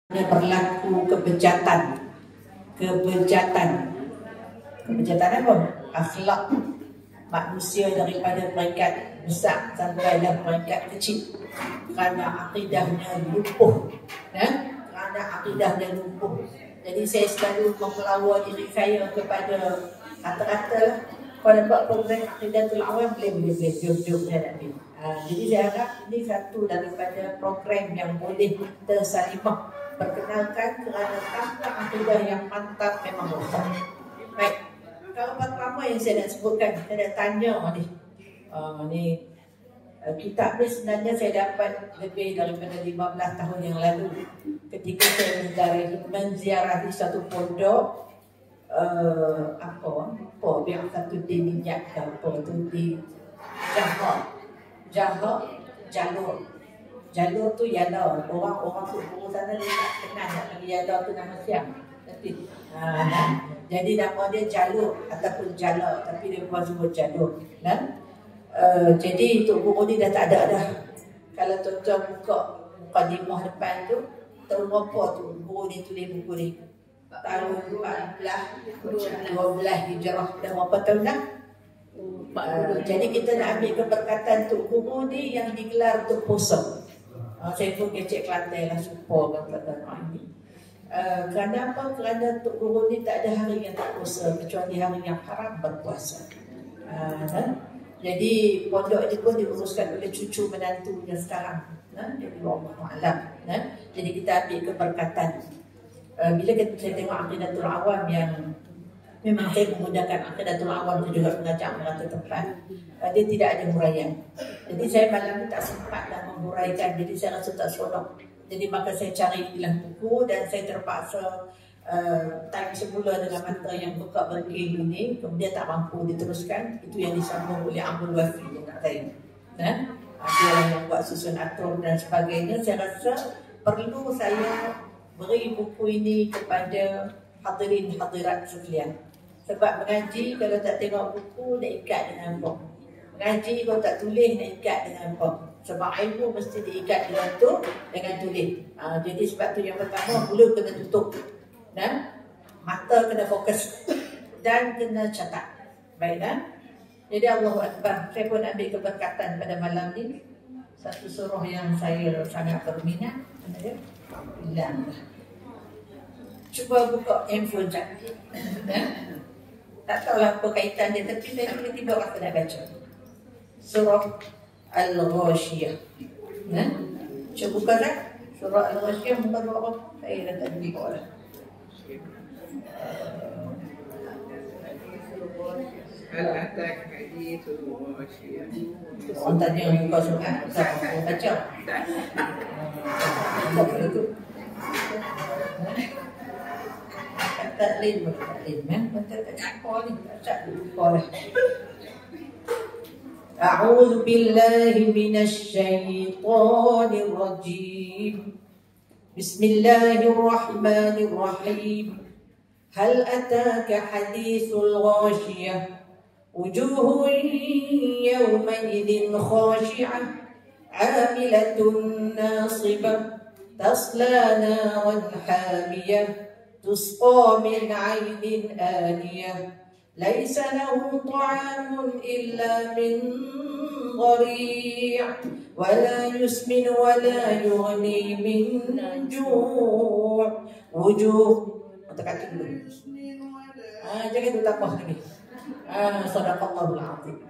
berlaku kebejatan apa? Akhlak manusia daripada peringkat besar sampai ke peringkat kecil kerana akidahnya lumpuh, kerana akidahnya lumpuh. Jadi saya selalu memelawa diri saya kepada kata-kata lah, kalau nampak program Aqidatul Awam boleh jom hadapi. Jadi saya harap ini satu daripada program yang boleh kita salimah perkenalkan, kerana tanpa akidah yang mantap memang rosak. Baik, kalau pertama yang saya nak sebutkan, saya nak tanya ni kitab ni sebenarnya saya dapat lebih daripada 15 tahun yang lalu ketika saya menziarahi satu pondok apa yang satu diminyak ke apa tu di Jalur tu Yala. Orang tu sana dia tak kenal nak bagi Yala tu nama siang. Jadi nama dia Jalur ataupun Jala, tapi dia bukan sebut Jalur. Jadi Tok Guru ni dah tak ada dah. Kalau tuan-tuan buka mukadimah depan tu, tahun berapa tu Guru ni tulis buku ni? Tahun 12 Hijrah. Dah berapa tahun dah? Jadi kita nak ambil keberkatan Tok Guru ni yang digelar untuk puasa. Saya pun kecek Kelantan lah, super kata ini. Kerana apa? Kerana Tok Guru ni tak ada hari yang tak puasa kecuali hari yang haram berpuasa. Jadi pondok ini pun diuruskan oleh cucu menantunya sekarang. Jadi Wallahualam. Jadi kita ambil keberkatan. Bila saya tengok Aqidatul Awam yang memang saya menggunakan Aqidatul Awam itu juga mengajak merata tempat, dia tidak ada huraian. Jadi saya malam ni tak sempat dah menghuraikan, jadi saya rasa tak seronok. Jadi maka saya cari bilang buku dan saya terpaksa time semula dengan mata yang buka berkil ini, kemudian tak mampu diteruskan. Itu yang disambung oleh Abdul Wafi dekat saya. Dia yang buat susun atur dan sebagainya. Saya rasa perlu saya beri buku ini kepada hadirin hadirat sekalian. Sebab mengaji kalau tak tengok buku nak ikat dengan apa? Mengaji kalau tak tulis nak ikat dengan apa? Sebab ilmu mesti diikat dengan tulis. Jadi sebab tu yang pertama, mulut kena tutup, mata kena fokus dan kena catat. Baiklah. Jadi Allahu Akbar. Saya pun ambil keberkatan pada malam ni. Satu surah yang saya sangat berminat. Mana dia? Hilang. Cuba buka handphone cantik. Tak tahulah apa kaitan dia, tapi saya tiba-tiba rasa nak baca surah Al-Ghashiyah. Cuba buka dah surah Al-Ghashiyah, muka berapa? Saya dah tak buka dah. Hal atak hadithul Ghashiyah. Orang tanya muka surah, saya baca. Buka itu. Taklim. A'udzu billahi minasy syaithanir rajim. Bismillahirrahmanirrahim. Hal ataka hadithul ghashiyah. Wujuhun yawma idzin khashi'ah 'amilatun nasibah tasla naran hamiyah تسقى من عين آنية ليس لهم طعام إلا من ضريع ولا يسمن ولا يغني من جوع وجوه jangan ditambah lagi. Sadaqallahul azim.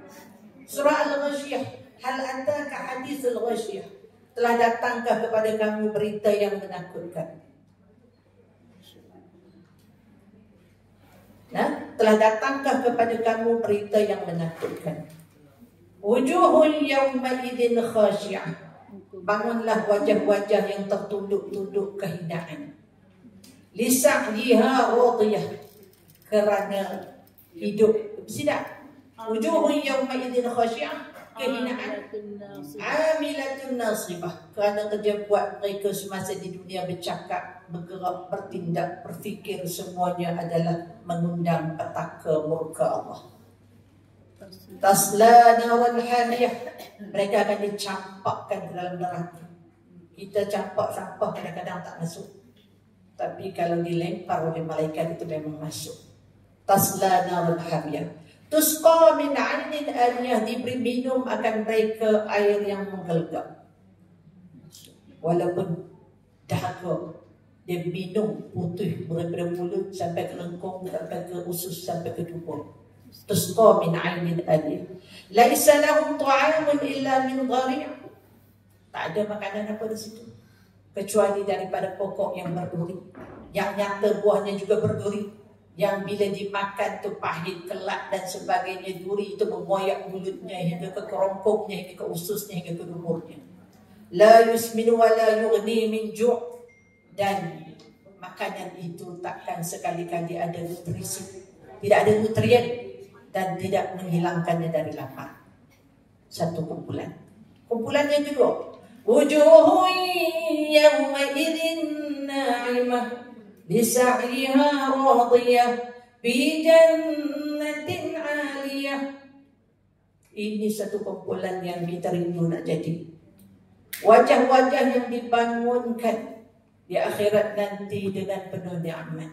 Surah Al-Ghashiyah. Hal ataka hadithul Ghashiyah. Telah datangkah kepada kamu berita yang menakutkan? Telah datangkah kepada kamu berita yang menakutkan? Wujuhun yawma idzin khashi'ah. Bangunlah wajah-wajah yang tertunduk-tunduk kehinaan. Lisa'yiha radiyah. Kerana hidup. Tidak. Wujuhun yawma idzin khashi'ah. Kehinaan. Amilatun nasibah. Kerana kerja buat mereka semasa di dunia bercakap, bergerak, bertindak, berfikir, semuanya adalah mengundang petaka murka Allah. Tasla naran hamiyah. Mereka akan dicampakkan ke dalam neraka. Kita campak sampah kadang-kadang tak masuk. Tapi kalau dilempar oleh malaikat itu memang masuk. Tasla narun hamiyah. Tusqa min 'ainin aniyah, diberi minum akan mereka air yang menggelegak. Walaupun dahaga, dia minum putih daripada mulut sampai ke lengkung, sampai ke usus, sampai ke tubuh. Tusqa min 'ainin aniyah. Laisa lahum ta'amun illa min dhari'. Tak ada makanan apa di situ kecuali daripada pokok yang berduri, yang nyata buahnya juga berduri, yang bila dimakan tu pahit, kelak dan sebagainya. Duri itu mengoyak mulutnya hingga ke kerongkongnya, hingga ke ususnya, hingga ke duburnya. La yusminu wa la yughni min ju'. Dan makanan itu takkan sekali-kali ada nutrisi, tidak ada nutrien, dan tidak menghilangkannya dari lapar. Satu kumpulan. Kumpulan yang kedua, wujuhun yawma'idhin na'imah bisa'yiha radiyah fi jannatin 'aliyah. Ini satu kumpulan yang kita rindu nak jadi. Wajah-wajah yang dibangunkan di akhirat nanti dengan penuh nikmat.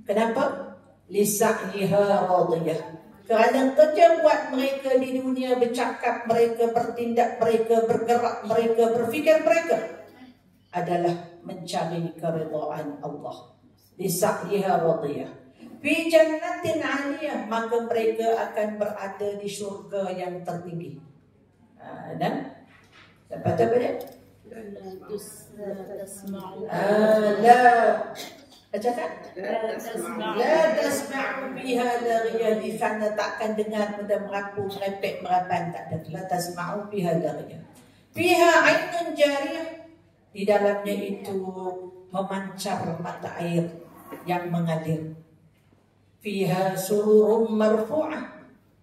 Kenapa? Lisa'yiha radiyah. Kerana kerja buat mereka di dunia, bercakap mereka, bertindak mereka, bergerak mereka, berfikir mereka adalah mencari keridhaan Allah. Lisa'yiha radiyah fi jannatin 'aliyah, maka mereka akan berada di syurga yang tertinggi. Dan dapat apa dia? La tasma'u biha laghiyah, di sana takkan dengar benda merapu, merepek, merapan, tak ada. La tasma'u biha laghiyah. Fiha 'ainun jariyah, di dalamnya itu memancar mata air yang mengalir. Fiha sururum marfu'ah,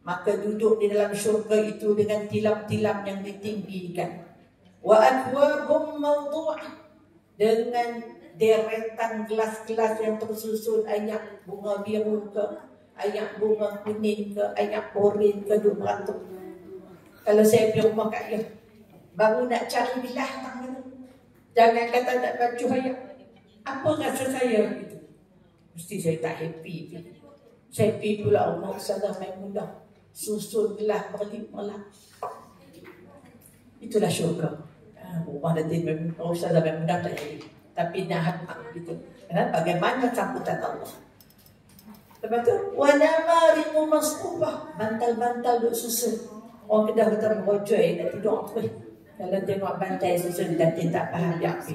maka duduk di dalam syurga itu dengan tilam-tilam yang ditinggikan. Wa akwabum mawdu'ah, dengan deretan gelas-gelas yang tersusun, ayak bunga biru ke, ayak bunga kuning ke, ayak oren ke, duk beratur. Kalau saya pergi rumah Kak Ayah, baru nak cari bilah tangan, jangan kata tak baju ayak. Apa rasa saya gitu? Mesti saya tak happy. Saya pergi pula rumah Ustazah Maimunah, susun gelas berlip-melap. Itulah syurga. Rumah nanti Ustazah Maimunah tak jadi, tapi nak hak gitu. Bagaimana sambutan Allah? Lepas tu, wanamarimu masqubah, bantal-bantal duk susun. Orang Kedah kata merojoi, nak tidur apa? Kalau tengok bantal susun dan tak faham dia apa.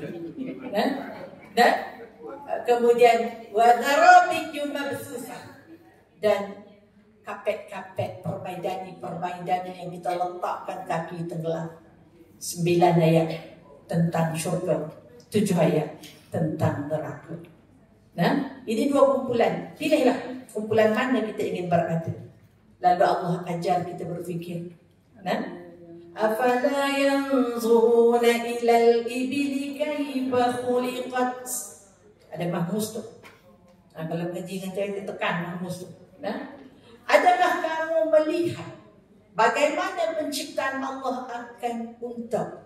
Dan kemudian wadharabiyyu mabsusah, dan kapet-kapet permaidani yang kita letakkan kaki tenggelam. 9 ayat tentang syurga, 7 ayat tentang neraka. Nah, ini 2 kumpulan. Pilihlah kumpulan mana kita ingin berada. Lalu Allah ajar kita berfikir. Nah, afala yanzuruna ilal ibili kaifa khuliqat. Ada mahmus tu. Kalau mengaji dengan saya tekan mahmus tu. Nah, adakah kamu melihat bagaimana penciptaan Allah akan unta?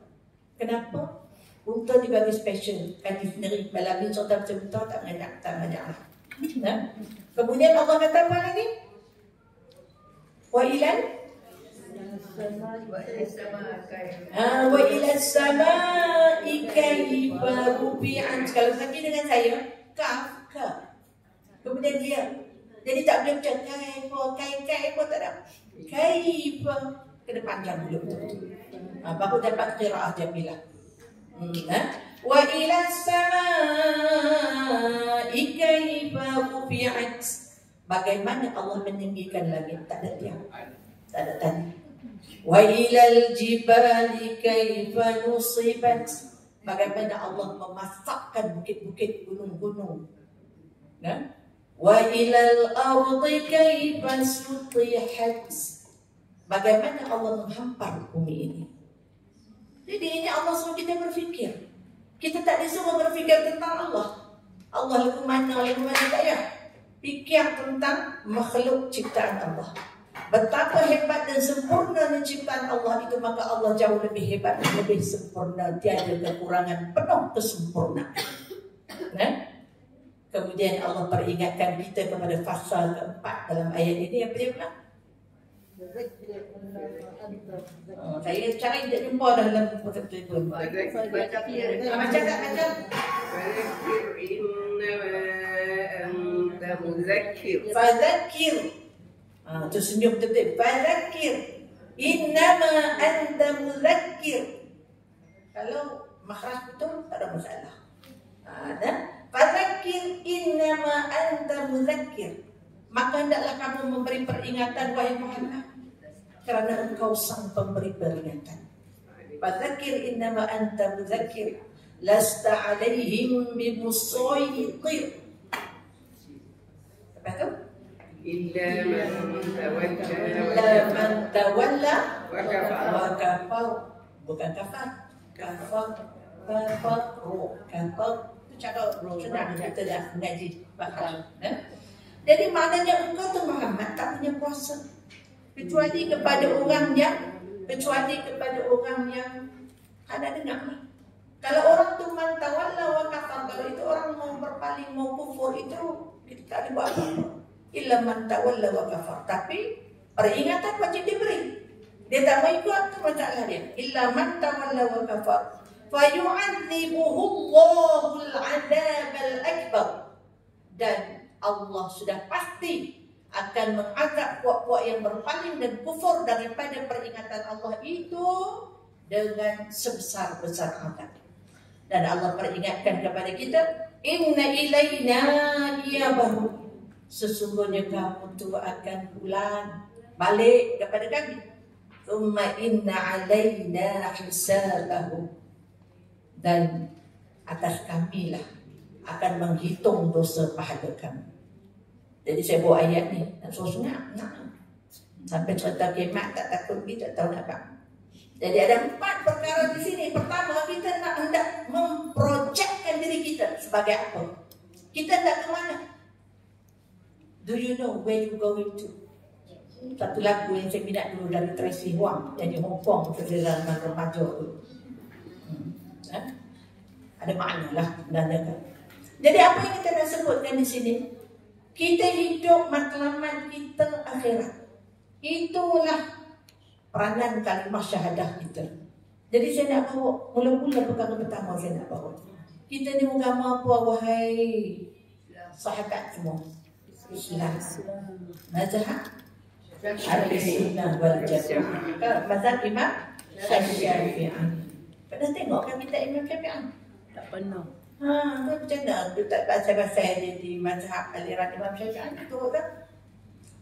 Kenapa? Unta dibagi special, hadis dari Balamin serta unta tak banyak. Nah, kemudian Allah kata apa lagi? Wa ilal samai kaifa rufi'at. Kalau lagi dengan saya, kaf. Kemudian dia jadi tak boleh macam kaifa tak ada. Kaifa kena panjang dulu betul-betul. Baru dapat qiraah jamilah. Wa ila samai kaifa rufi'at. Bagaimana Allah meninggikan langit, tak ada tiang, tak ada tanda. Wa ilal jibali kaifa nusibat. Bagaimana Allah memasakkan bukit-bukit, gunung-gunung. Wa ilal ardi kaifa sutihat. Bagaimana Allah menghampar bumi ini. Jadi ini Allah suruh kita berfikir. Kita tak disuruh berfikir tentang Allah. Allah lagu mana tak ya. Fikir tentang makhluk ciptaan Allah. Betapa hebat dan sempurnanya ciptaan Allah itu, maka Allah jauh lebih hebat, lebih sempurna, tiada kekurangan, penuh kesempurnaan. Kemudian Allah peringatkan kita kepada fasa keempat dalam ayat ini. Apa dia bilang? Saya cari tak jumpa dalam buku itu. Macam tak? Fadzakir. Tu senyum betul. Fadzakir. Innama anta muzakkir. Kalau makhraj betul tak ada masalah. Fadzakir innama anta muzakkir. Maka hendaklah kamu memberi peringatan wahai Muhammad, kerana engkau sang pemberi peringatan. Fadzakir innama anta muzakkir lasta alaihim bimusaytir. Apa tu? Illa man tawalla wa kafar. Wa kafar. Bukan kafar. Kafar. Itu cara senang kita dah mengaji faham. Jadi maknanya engkau tu Muhammad tak punya kuasa kecuali kepada orang yang ada dengar ni. Kalau orang tu man tawalla wa kafar, kalau itu orang mau berpaling, mau kufur, itu kita tak ada buat apa-apa. Illa man tawalla wa kafar. Tapi peringatan wajib diberi. Dia tak mau ikut, tu masalah dia. Illa man tawalla wa kafar fayu'adzibuhu Allahul 'adzabal akbar. Dan Allah sudah pasti akan mengazab puak-puak yang berpaling dan kufur daripada peringatan Allah itu dengan sebesar-besar azab. Dan Allah peringatkan kepada kita, inna ilaina iyabahum. Sesungguhnya kamu tu akan pulang balik kepada kami. Thumma inna alaina hisabahum. Dan atas kamilah akan menghitung dosa pahala kami. Jadi saya bawa ayat ni nak suruh nak sampai cerita kiamat tak takut kita tahu nak apa. Jadi ada 4 perkara di sini. Pertama, kita nak hendak memprojekkan diri kita sebagai apa? Kita hendak ke mana? Do you know where you going to? Satu lagu yang saya minat dulu dari Tracy Huang yang di Hong Kong, dalam remaja dulu. Ada makna lah sebenarnya. Jadi apa yang kita nak sebutkan di sini? Kita hidup matlamat kita akhirat. Itulah peranan kalimah syahadah kita. Jadi saya nak bawa mula-mula perkara pertama saya nak bawa. Kita ni agama apa wahai sahabat semua? Islam. Mazhab Al-Sunnah wal Jamaah. Mazhab Imam Syafi'i. Pernah tengok kan kita Imam Syafi'i? Tak pernah. Tu macam mana? Tu tak baca-baca di mazhab aliran Imam Syafi'i tu kan?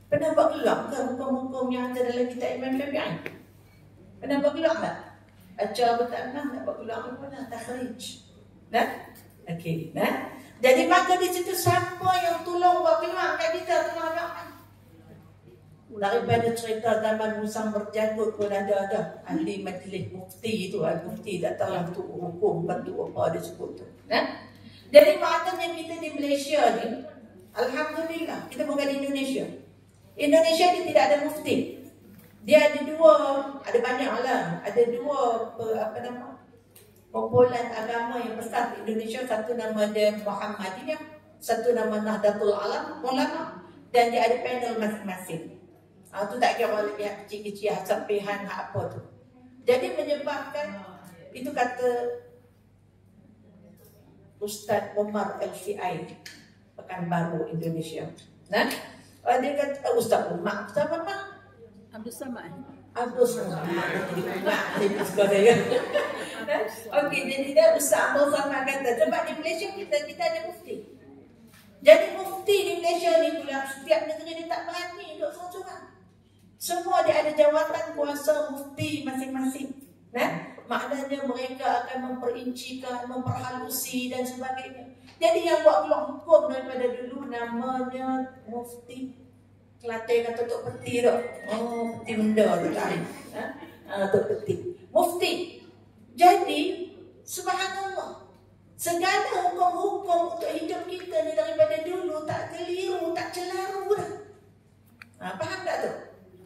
Pernah buat gelap ke hukum-hukum yang ada dalam kitab Imam Syafi'i? Pernah buat gelap tak? Baca apa tak pernah nak buat gelap apa pernah? Takhrij. Nah? Okey, nah? Jadi maka di situ siapa yang tolong buat gelap kat kita tolong doakan. Daripada cerita zaman Musang berjanggut pun ada ahli majlis mufti itu, al-mufti tak tahu lah tu hukum bentuk apa dia sebut tu. Nah? Jadi maknanya kita di Malaysia ni, alhamdulillah, kita bukan di Indonesia. Indonesia ni tidak ada mufti. Dia ada ada banyak lah. Ada dua kumpulan agama yang besar di Indonesia. Satu nama dia Muhammadiyah, satu nama Nahdlatul Ulama, dan dia ada panel masing-masing. Itu tak kira oleh pihak kecil-kecil sampihan apa tu. Jadi menyebabkan itu kata Ustaz Omar LCI Pekanbaru Indonesia. Nah, dia kata Ustaz Omar, Ustaz apa? Abdul Samad. Abdul Samad. Okey, jadi dia Ustaz Abdul Samad kata sebab di Malaysia kita ada mufti. Jadi mufti di Malaysia ni pula setiap negeri dia tak berani duduk seorang-seorang. Semua dia ada jawatan kuasa mufti masing-masing. Maknanya mereka akan memperincikan, memperhalusi dan sebagainya. Jadi yang buat keluar hukum daripada dulu namanya mufti. Kelantan kata Tok Peti tu. Oh, peti benda tu tak Tok Peti. Mufti. Jadi, subhanallah, segala hukum-hukum untuk hidup kita ni daripada dulu tak keliru, tak celaru dah. Faham tak tu?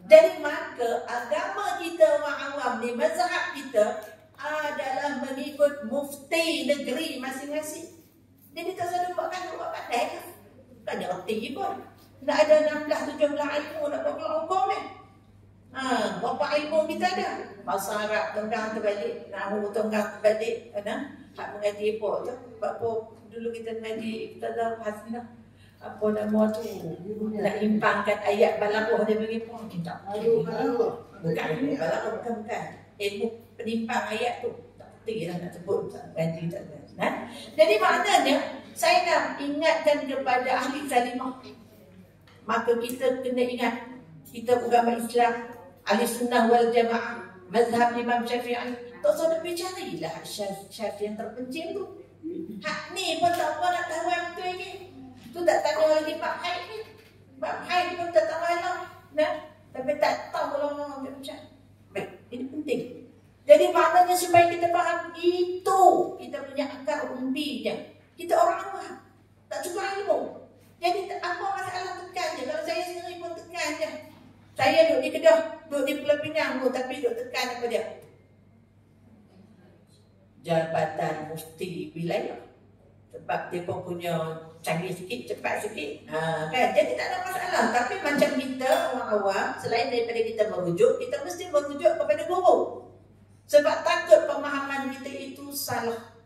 Jadi maka agama kita orang awam ni, mazhab kita adalah mengikut mufti negeri masing-masing. Jadi tak selalu buat pandai ke? reti pun. Nak ada 16-17 ilmu nak buat hukum ni. Berapa ilmu kita ada? Bahasa Arab tengah terbalik, Nahwu tengah terbalik, hak mengaji apa tu? Apa dulu kita mengaji Ustazah Hasnah. Apa nama tu? Nak impangkan ayat balaghah dia bagi pun kita. Bukan ilmu balaghah, bukan. Ilmu penimpang ayat tu. Tak penting lah nak sebut mengaji tak ada. Jadi maknanya saya nak ingatkan kepada ahli kalimah. Maka kita kena ingat, kita agama Islam, ahli sunnah wal jamaah, mazhab Imam Syafi'i. Tak usah nak carilah syarh yang terpencil tu. Hak ni pun tak apa nak tahu yang betul lagi. Tu tak tanya lagi bab haid ni. Bab haid pun tak tahu lah. Tapi tak tahu kalau macam. Baik, ini penting. Jadi maknanya supaya kita faham itu kita punya akar umbinya. Kita orang awam, tak cukup ilmu. Jadi apa masalah tekan je. Kalau saya sendiri pun tekan je. Saya duduk di Kedah, duduk di Pulau Pinang pun, tapi duduk tekan apa dia? Jabatan Mufti Wilayah. Sebab dia pun punya canggih sikit, cepat sikit. Kan? Jadi tak ada masalah. Tapi macam kita orang awam, selain daripada kita merujuk, kita mesti merujuk kepada guru. Sebab takut pemahaman kita itu salah.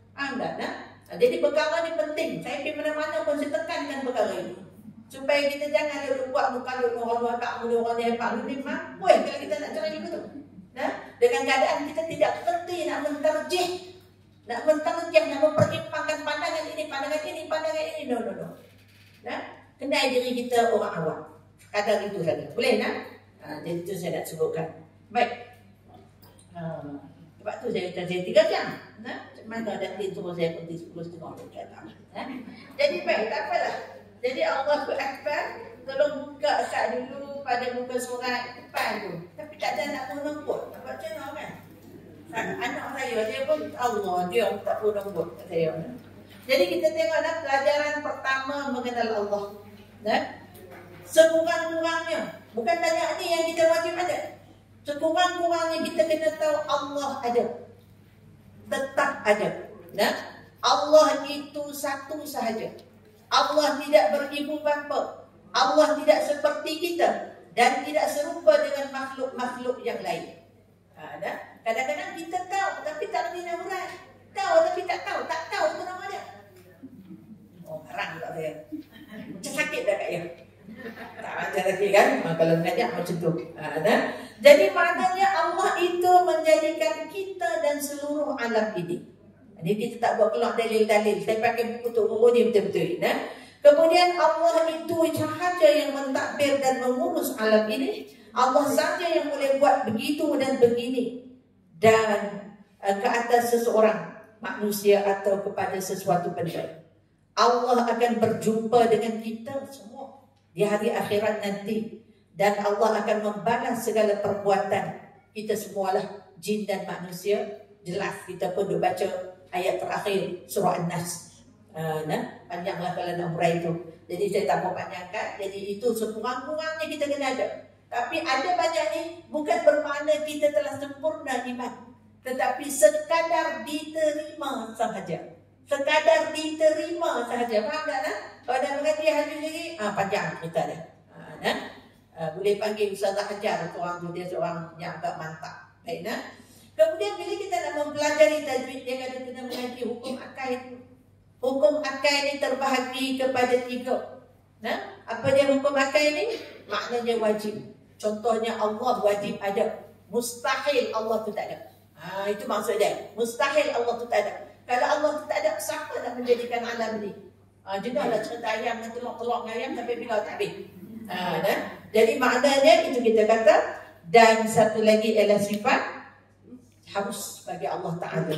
Jadi perkara ni penting. Saya pergi mana-mana pun saya tekankan perkara ini. Supaya kita jangan ada buat muka-muka orang tak boleh orang dia hebat. Ini mampu kalau kita nak cari begitu. Dengan keadaan kita tidak berhenti nak menterjih. Nak mempertimbangkan pandangan ini. No. Kenal diri kita orang awam. Kadang itu saja. Boleh nak? Jadi itu saya nak sebutkan. Baik. Sebab tu saya kata saya 3 jam. Mana ada tin suruh saya pergi 10.30 jam. Jadi baik, tak apalah. Jadi Allahu Akbar, tolong buka kat dulu pada muka surat depan tu. Tapi tak ada nak punung pun. Nampak macam mana kan? Anak saya, dia pun Allah, dia tak punung pun kat saya. Jadi kita tengoklah pelajaran pertama mengenal Allah. Sekurang-kurangnya, bukan tanya ni yang kita wajib ada. Sekurang-kurangnya kita kena tahu Allah ada. Tetap ada. Allah itu satu sahaja. Allah tidak beribu bapa. Allah tidak seperti kita dan tidak serupa dengan makhluk-makhluk yang lain. Kadang-kadang kita tahu tapi tak lebih nahuran. Tahu tapi tak tahu. Tak tahu itu nama dia. Marah tak saya. Macam sakit dah kat dia. Tak ada lagi kan? Kalau mengajak macam tu. Jadi maknanya Allah itu menjadikan kita dan seluruh alam ini. Jadi kita tak buat keluar dalil-dalil. Saya pakai buku tu ni betul-betul. Kemudian Allah itu sahaja yang mentadbir dan mengurus alam ini. Allah sahaja yang boleh buat begitu dan begini. Dan ke atas seseorang, manusia atau kepada sesuatu benda. Allah akan berjumpa dengan kita semua di hari akhirat nanti. Dan Allah akan membalas segala perbuatan kita semualah, jin dan manusia. Jelas kita pun dah baca ayat terakhir surah An-Nas. Panjanglah kalau nak hurai itu. Jadi saya tak mau panjangkan. Jadi itu sekurang-kurangnya kita kena ada. Tapi ada banyak ni bukan bermakna kita telah sempurna iman. Tetapi sekadar diterima sahaja. Sekadar diterima sahaja. Faham tak? Kalau dah mengaji hadis lagi, panjang kita dah. Boleh panggil Ustazah Hajar orang tu, dia seorang yang agak mantap. Baik, kemudian bila kita nak mempelajari tajwid, dia kata kena mengaji hukum akal itu. Hukum akal ini terbahagi kepada 3. Apa dia hukum akal ini? Maknanya wajib. Contohnya Allah wajib ada. Mustahil Allah tu tak ada. Itu maksud dia. Mustahil Allah tu tak ada. Kalau Allah tu tak ada, siapa nak menjadikan alam ni? Judahlah cerita ayam dan telur-telur ayam sampai bila tak habis. Jadi maknanya itu kita kata. Dan satu lagi ialah sifat harus bagi Allah Ta'ala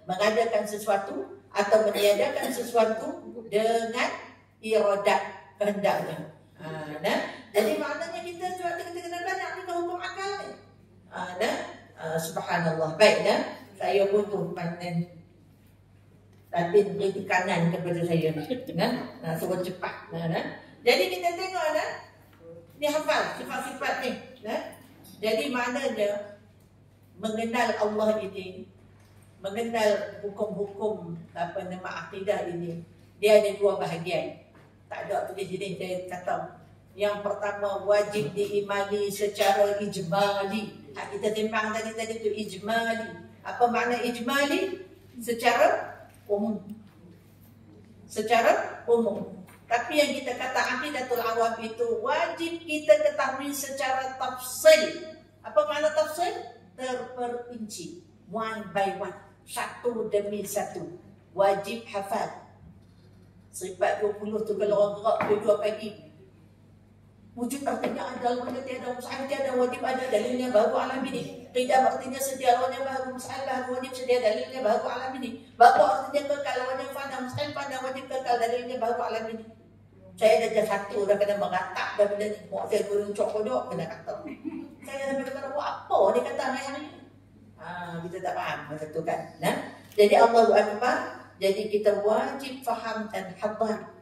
mengadakan sesuatu atau meniadakan sesuatu dengan iradat kehendaknya. Jadi maknanya kita kena belajar ni hukum akal ni. Subhanallah. Baik, saya pun tu panen Latin beri tekanan kepada saya. Suruh cepat. Jadi kita tengok ni hafal sifat-sifat ni. Jadi maknanya mengenal Allah ini, mengenal hukum-hukum apa nama akidah ini, dia ada 2 bahagian. Tak ada tulis sini, saya kata. Yang pertama, wajib diimani secara ijmali. Kita timbang tadi tu ijmali. Apa makna ijmali? Secara umum. Secara umum. Tapi yang kita kata aqidatul awam itu wajib kita ketahui secara tafsil. Apa makna tafsil? Terperinci. One by one. Satu demi satu. Wajib hafal. Sifat 20 tu kalau orang gerak 2 pagi. Wujud artinya ada, wajib tiada, mustahil tiada, wajib ada, dalilnya baru alam ini. Qidam artinya sedia, wajib baru, mustahil baru, wajib sedia, dalilnya baru alam ini. Baku artinya kekal, wajib fana, mustahil fana, wajib kekal, dalilnya baru alam ini. Saya dah satu, dah kena mengatak, dah benda ni. Mak saya gurung cok kodok, kena kata. Saya dah kena buat apa dia kata hari ni. Kita tak faham masa tu kan. Nah? Jadi Allahu Akbar, jadi kita wajib faham dan hadar.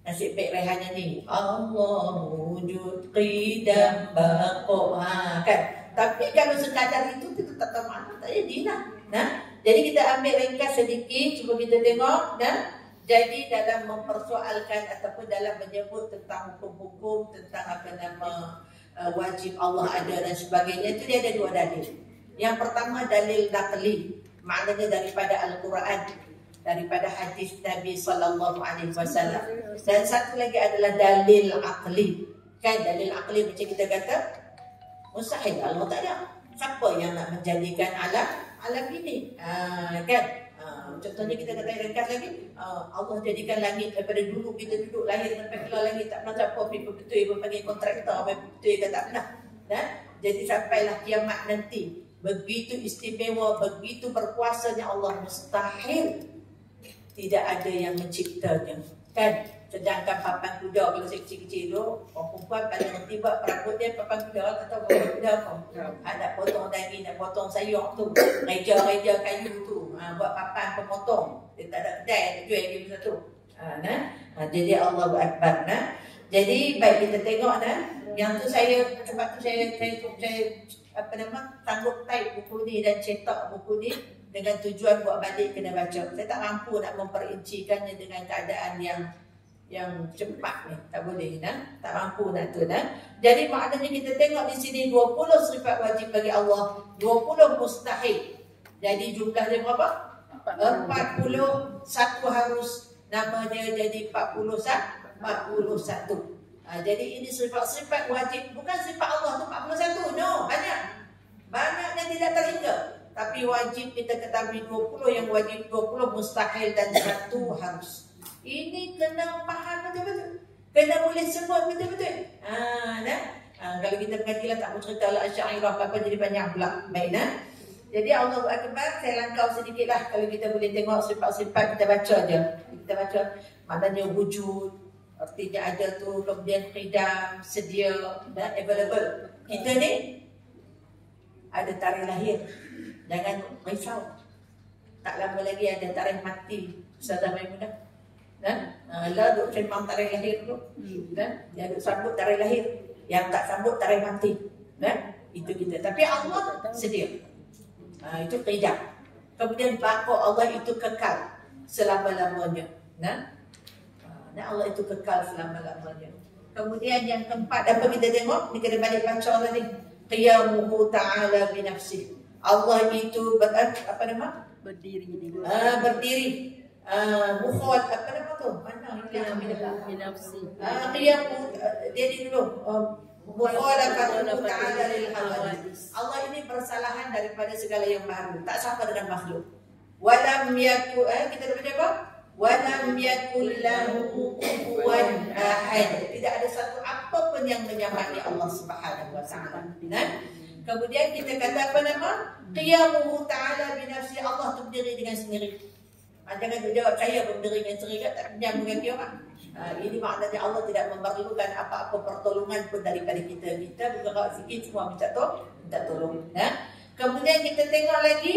Nasib baik rehannya ni. Allah wujud qidam baqo. Kan? Tapi kalau sekadar itu kita tak tahu mana, tak jadilah. Nah? Jadi kita ambil ringkas sedikit, cuba kita tengok. Nah? Jadi dalam mempersoalkan ataupun dalam menyebut tentang hukum-hukum, tentang apa nama wajib Allah ada dan sebagainya, itu dia ada 2 dalil. Yang pertama dalil naqli, maknanya daripada Al-Quran, daripada hadis Nabi sallallahu alaihi wasallam. Dan satu lagi adalah dalil aqli. Kan dalil aqli macam kita kata mustahil, Allah tak ada. Siapa yang nak menjadikan alam ini? Kan? Contohnya kita kata ringkas lagi, Allah jadikan langit daripada dulu kita duduk lahir sampai keluar langit tak pernah siapa people betul berpanggil kontraktor, betul ke tak pernah. Jadi sampailah kiamat nanti, begitu istimewa, begitu berkuasanya Allah, mustahil tidak ada yang menciptanya. Kan? Sedangkan papan kuda, kalau saya kecil-kecil tu, orang perempuan paling nanti buat perabot dia papan kuda atau papan kuda apa? Nak potong daging, nak potong sayur tu, reja-reja kayu tu, buat papan pemotong. Dia tak ada kedai yang jual dia satu. Jadi Allahu Akbar. Jadi baik kita tengok yang tu saya sebab tu saya apa nama sanggup type buku ni dan cetak buku ni dengan tujuan buat balik kena baca. Saya tak mampu nak memperincikannya dengan keadaan yang cepat ni, tak boleh tak mampu nak tu Jadi maknanya kita tengok di sini 20 sifat wajib bagi Allah, 20 mustahil. Jadi jumlahnya berapa? 41 harus namanya jadi 41. Jadi ini sifat-sifat wajib, bukan sifat Allah tu 41. No, banyak yang tidak terhingga. Tapi wajib kita ketahui 20 yang wajib, 20 mustahil dan 1 harus. Ini kena faham betul-betul. Kena boleh sebut betul-betul. Kalau kita mengajilah tak mau cerita Al-Asy'ariyah apa jadi banyak pula. Baik Jadi Allahu Akbar, saya langkau sedikitlah. Kalau kita boleh tengok sifat-sifat, kita baca je. Kita baca maknanya wujud, artinya ada tu, kemudian qidam, sedia dan available. Kita ni ada tarikh lahir. Jangan risau. Tak lama lagi ada tarikh mati. Ustazah Maimunah. Lah duk sembang tarikh lahir tu. Dia duk sambut tarikh lahir. Yang tak sambut tarikh mati. Itu kita. Tapi Allah sedia. Itu qidam. Kemudian baqa Allah itu kekal selama-lamanya. Allah itu kekal selama-lamanya. Kemudian yang keempat apa kita tengok? Ni kena balik baca tadi. Qiyamuhu ta'ala bi nafsihi. Allah itu apa nama? Berdiri. Mukhol apa nama tu? Mana hilang bi nafsi. Qiyamuhu dia dulu. Mukhalafatu ta'ala lil hawadis. Allah ini bersalahan daripada segala yang baru, tak sama dengan makhluk. Walam yakul kita baca apa? Walam yakul lahu kufuwan ahad. Tidak ada satu apa pun yang menyamai Allah Subhanahu wa taala. Kemudian kita kata apa nama? Qiyamuhu ta'ala bi nafsi. Allah tu berdiri dengan sendiri. Jangan jawab saya berdiri dengan sendiri tak menyambung dengan dia orang. Ini maknanya Allah tidak memerlukan apa-apa pertolongan pun daripada kita. Kita bergerak sikit semua minta tolong. Kemudian kita tengok lagi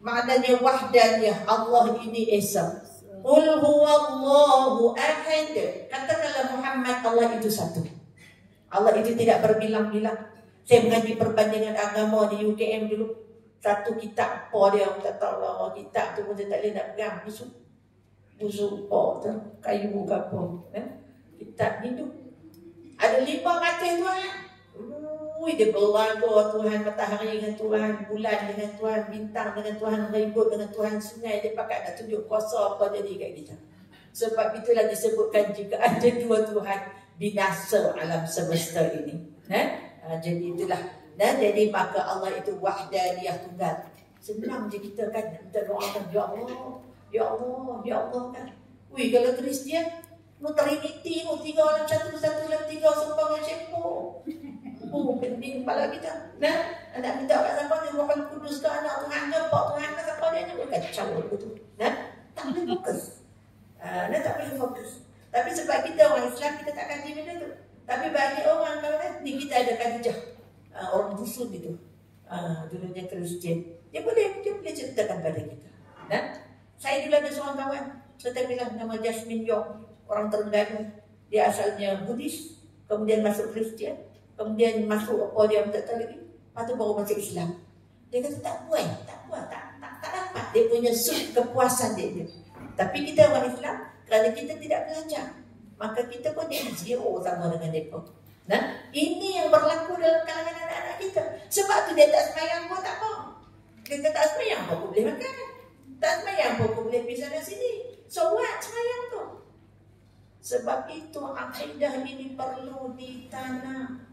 maknanya wahdaniyah. Allah ini esa. Qul huwallahu ahad. Katakanlah Muhammad, Allah itu satu. Allah itu tidak berbilang-bilang. Saya mengaji perbandingan agama di UKM dulu. Satu kitab apa dia, tak tahu lah kitab tu pun saya tak boleh nak pegang. Busuk. busuk tu, kayu kapur, kitab hidup. Ada 5 kata Tuhan. Dia berlagu Tuhan, matahari dengan Tuhan, bulan dengan Tuhan, bintang dengan Tuhan, ribut dengan Tuhan, sungai. Dia pakai nak tunjuk kuasa apa jadi kat kita. Sebab itulah disebutkan jika ada 2 Tuhan, binasa alam semesta ini. Jadi itulah. Jadi maka Allah itu wahdaniyah tunggal. Senang je kita kan minta doakan, ya Allah, ya Allah, ya Allah kan. Kalau Kristian, Trinity, 3 dalam 1, 1 dalam 3, sumpah macam pening kepala kita. Nak minta kat siapa ni, Rohul Kudus ke anak Tuhan ke, Pak Tuhan ke, siapa dia ni, kacau betul. Tak boleh fokus. Tak boleh fokus. Tapi sebab kita orang Islam, kita tak kaji benda tu. Tapi bagi orang kawan ni, kita ada Khadijah, orang dusun itu, dulunya Kristian. Dia boleh ceritakan pada kita. Saya dulu ada seorang kawan, saya bilang nama Jasmine York, orang Terengganu. Dia asalnya Buddhis, kemudian masuk Kristian, kemudian masuk apa dia tak tahu lagi. Lepas tu baru masuk Islam. Dia kata tak dapat. Dia punya kepuasan dia. Tapi kita orang Islam, kerana kita tidak belajar, maka kita pun jadi zero sama dengan mereka. Ini yang berlaku dalam kalangan anak-anak kita. Sebab tu dia tak semayang pun tak apa. Dia kata tak semayang pun boleh makan, tak semayang pun boleh pisah dari sini. So what semayang tu? Sebab itu akidah ini perlu ditanam.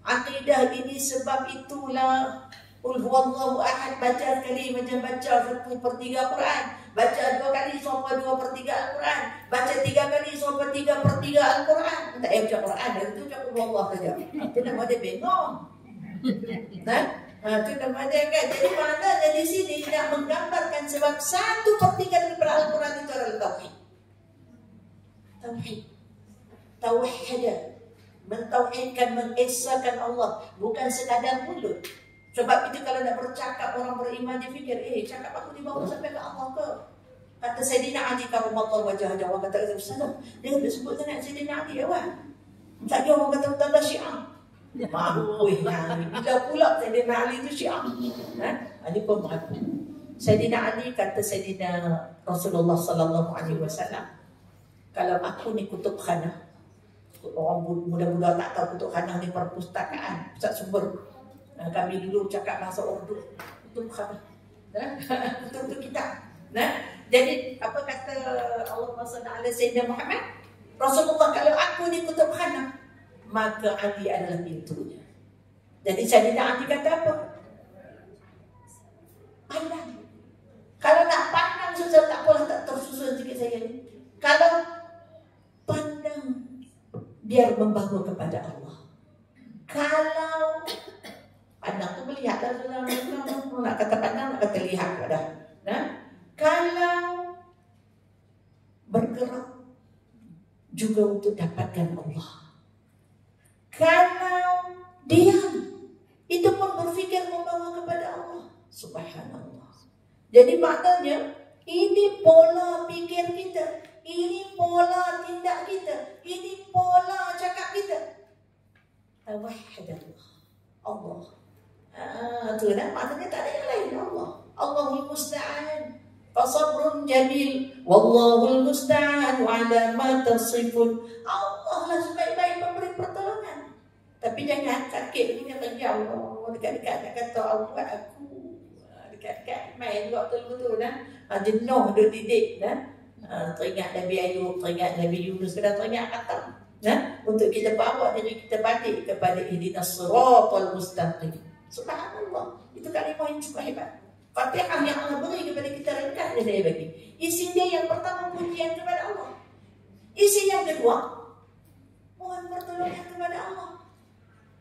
Akidah ini sebab itulah Qul huwallahu ahad, baca sekali macam baca 1/3 Quran, baca 2 kali sampai 2/3 Al-Quran, baca 3 kali sampai 3/3 Al-Quran. Tak baca Quran, itu baca Qul huwallahu saja. Itu nama dia bengong. Itu nama dia kan. Jadi maknanya di sini nak menggambarkan sebab 1/3 daripada Al-Quran itu adalah tauhid. Tauhid, mentauhidkan, mengesahkan Allah, bukan sekadar mulut. Sebab itu kalau nak bercakap orang beriman dia fikir, cakap aku dibawa sampai ke Allah ke? Kata Sayyidina Ali karamallahu wajhahu, orang kata Rasulullah, dia sebut sangat Sayyidina Ali awak. Tak dia orang kata utama Syiah. Mampus nyari. Bila pula Sayyidina Ali itu Syiah. Ini pun mengaku. Sayyidina Ali kata Sayyidina Rasulullah sallallahu alaihi wasallam, kalau aku ni kutub khanah, orang muda-muda tak tahu kutub khanah ni perpustakaan, pusat sumber. Kami dulu cakap bahasa Urdu, kutub khanah. Kutub kitab. Jadi apa kata Allahumma salli ala Sayyidina Muhammad? Rasulullah, kalau aku ni kutub khanah, maka Ali adalah pintunya. Jadi Sayyidina Ali kata apa? Pandang. Kalau nak pandang susah tak apalah, tak tersusun sikit saya ni. Kalau pandang, biar membawa kepada Allah. Kalau pandang tu melihat dah, nak kata pandang, nak kata lihat dah. Kalau bergerak juga untuk dapatkan Allah. Kalau diam, itu pun berfikir membawa kepada Allah. Subhanallah. Jadi maknanya ini pola pikir kita, ini pola tindak kita, ini pola cakap kita. Tauhid Allah. Tu dah maknanya tak ada yang lain, Allah. Allahul musta'an. Fasabrun jamil, wallahul musta'an ala ma tasifun. Allah lah sebaik-baik memberi pertolongan. Tapi jangan sakit begini kata ya Allah, dekat-dekat nak kata Allah buat aku. Dekat-dekat main juga betul-betul dah. Jenuh duk didik dah. Teringat Nabi Ayub, teringat Nabi Yunus, kena teringat kata. Untuk kita bawa diri kita balik kepada ihdinas siratal mustaqim. Subhanallah. Itu kalimah yang cukup hebat. Fatihah yang Allah beri kepada kita ringkas dia bagi. Isi dia yang pertama pujian kepada Allah. Isi yang kedua mohon pertolongan kepada Allah.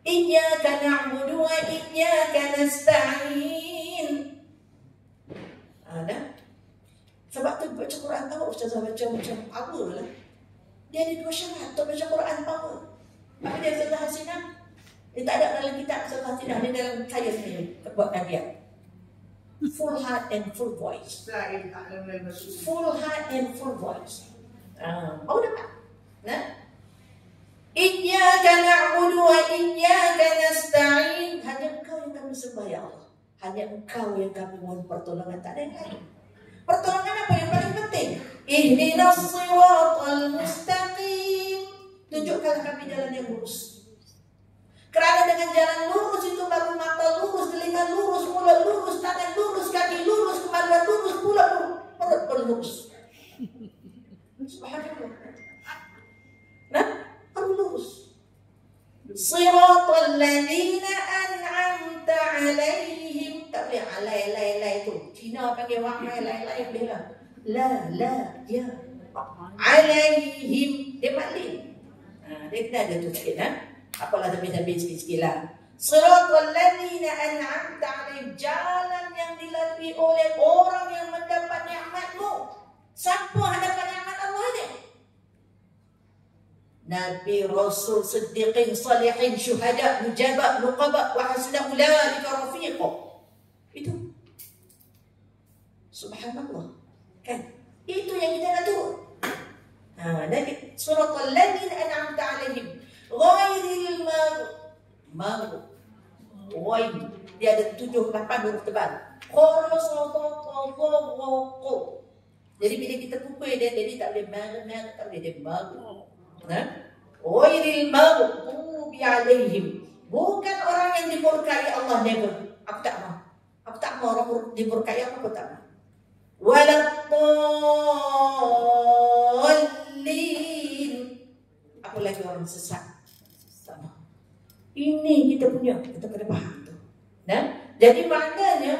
Iyyaka na'budu wa iyyaka nasta'in. Ada. Sebab tu baca Quran tahu ustazah baca macam power lah. Dia ada 2 syarat untuk baca Quran power. Apa dia Ustazah Hasinah? Dia tak ada dalam kitab Ustazah Hasinah, dia dalam saya sendiri buat kajian. Full heart and full voice. Full heart and full voice. Mau dapat? Iyyaka na'budu wa iyyaka nasta'in. Hanya Engkau yang kami sembah ya Allah. Hanya Engkau yang kami mohon pertolongan, tak ada yang lain. Pertolongan apa yang paling penting? Ihdinas siratal mustaqim. Tunjukkanlah kami jalan yang lurus. Kerana dengan jalan lurus itu baru mata lurus, telinga lurus, mulut lurus, tangan lurus, kaki lurus, kemaluan lurus, perut pun lurus. Subhanallah. Nah, baru lurus. Siratal ladzina an'amta alaihim. Tak boleh alai tu. Cina panggil orang alai boleh lah. La, ya. Alaihim. Dia maklum. Dia kena ada tu sikit. Apalah tapi sikit lah. Siratal ladzina an'amta alaihim. Jalan yang dilalui oleh orang yang mendapat nikmatmu. Siapa yang dapat nikmat Allah ni? Nabi, Rasul, Siddiqin, Salihin, Syuhada, Mujabah, Nuqabah, wa hasuna ulaika rafiqa. Itu. Subhanallah. Kan? Itu yang kita nak tahu. Nabi suratul ladzina an'amta 'alaihim ghairil maghdubi. Dia ada 7-8 huruf tebal. Jadi bila kita pukul dia, jadi tak boleh tak boleh dia maghdubi. Ghairil maghdubi 'alaihim. Bukan orang yang dimurkai Allah, never. Aku tak mau. Aku tak mau orang dimurkai aku tak mau. Waladdallin. Apa lagi orang sesat? Sama. Ini kita punya, kita kena faham tu. Jadi maknanya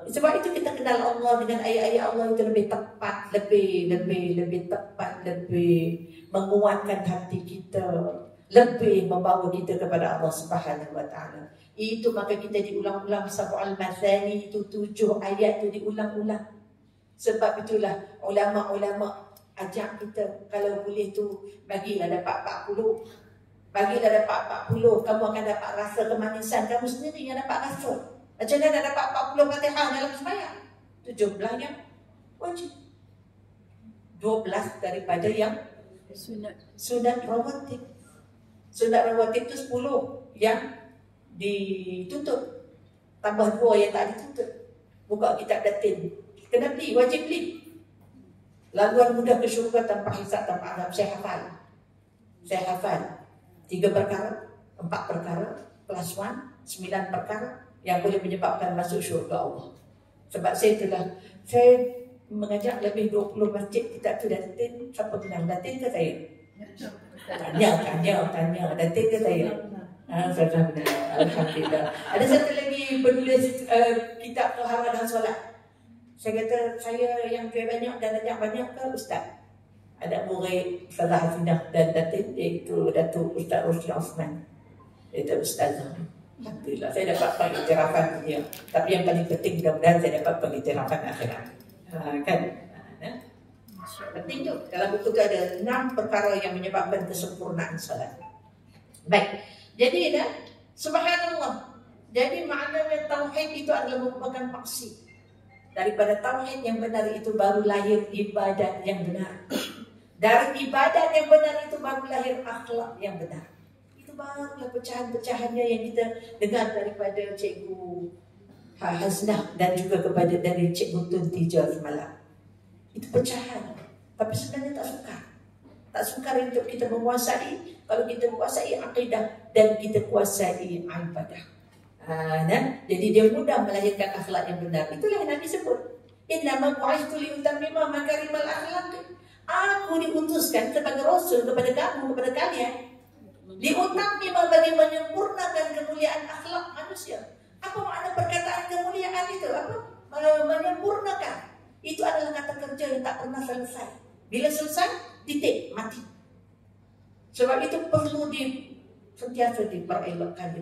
sebab itu kita kenal Allah dengan ayat-ayat Allah itu lebih tepat, lebih tepat, lebih menguatkan hati kita, lebih membawa kita kepada Allah Subhanahu wa taala. Itu maka kita diulang-ulang Sab'ul Mathani itu 7 ayat itu diulang-ulang. Sebab itulah ulama-ulama ajak kita kalau boleh tu bagilah dapat 40. Bagilah dapat 40, kamu akan dapat rasa kemanisan kamu sendiri yang dapat rasa. Macam mana nak dapat 40 Fatihah dalam sembahyang? 17 yang wajib. 12 daripada yang sunat rawatib. Sunat rawatib tu 10 yang ditutup. Tambah 2 yang tak ditutup. Buka kitab datin. Kena beli, wajib beli. Laluan mudah ke syurga tanpa hisab, tanpa azab. Saya hafal 3 perkara, 4 perkara, plus 1, 9 perkara yang boleh menyebabkan masuk syurga Allah. Sebab saya mengajak lebih 20 masjid kitab tu datin. Siapa kenal datin ke saya? Tanya datin ke saya? Saya benar. Alhamdulillah. Ada satu lagi penulis kitab Taharah dan Solat. Saya kata, saya yang jual banyak dan banyak ke Ustaz? Ada murid Salah Hasinah dan Datin, iaitu Datuk Ustaz Rusli Osman. Itu Ustazah. Alhamdulillah, saya dapat pengiktirafan dia. Tapi yang paling penting, mudah-mudahan saya dapat pengiktirafan akhirat. Kan? Penting tu. Dalam buku tu ada 6 perkara yang menyebabkan kesempurnaan salat. Baik. Jadi, subhanallah. Jadi maknanya tauhid itu adalah merupakan maksud. Daripada tauhid yang benar itu baru lahir ibadat yang benar. Dari ibadat yang benar itu baru lahir akhlak yang benar. Itu barulah pecahan-pecahannya yang kita dengar daripada Cikgu Hasnah dan juga dari Cikgu Tun Tija semalam. Itu pecahan. Tapi sebenarnya tak sukar. Tak sukar untuk kita menguasai. Kalau kita menguasai akidah dan kita kuasai ibadah. Jadi dia mudah melahirkan akhlak yang benar. Itulah yang Nabi sebut. Innama bu'ithtu liutammima makarimal akhlaq. Aku diutuskan sebagai rasul kepada kamu, kepada kalian. Liutammima bagi menyempurnakan kemuliaan akhlak manusia. Apa makna perkataan kemuliaan itu? Apa? Menyempurnakan. Itu adalah kata kerja yang tak pernah selesai. Bila selesai, titik, mati. Sebab itu perlu sentiasa diperelokkan.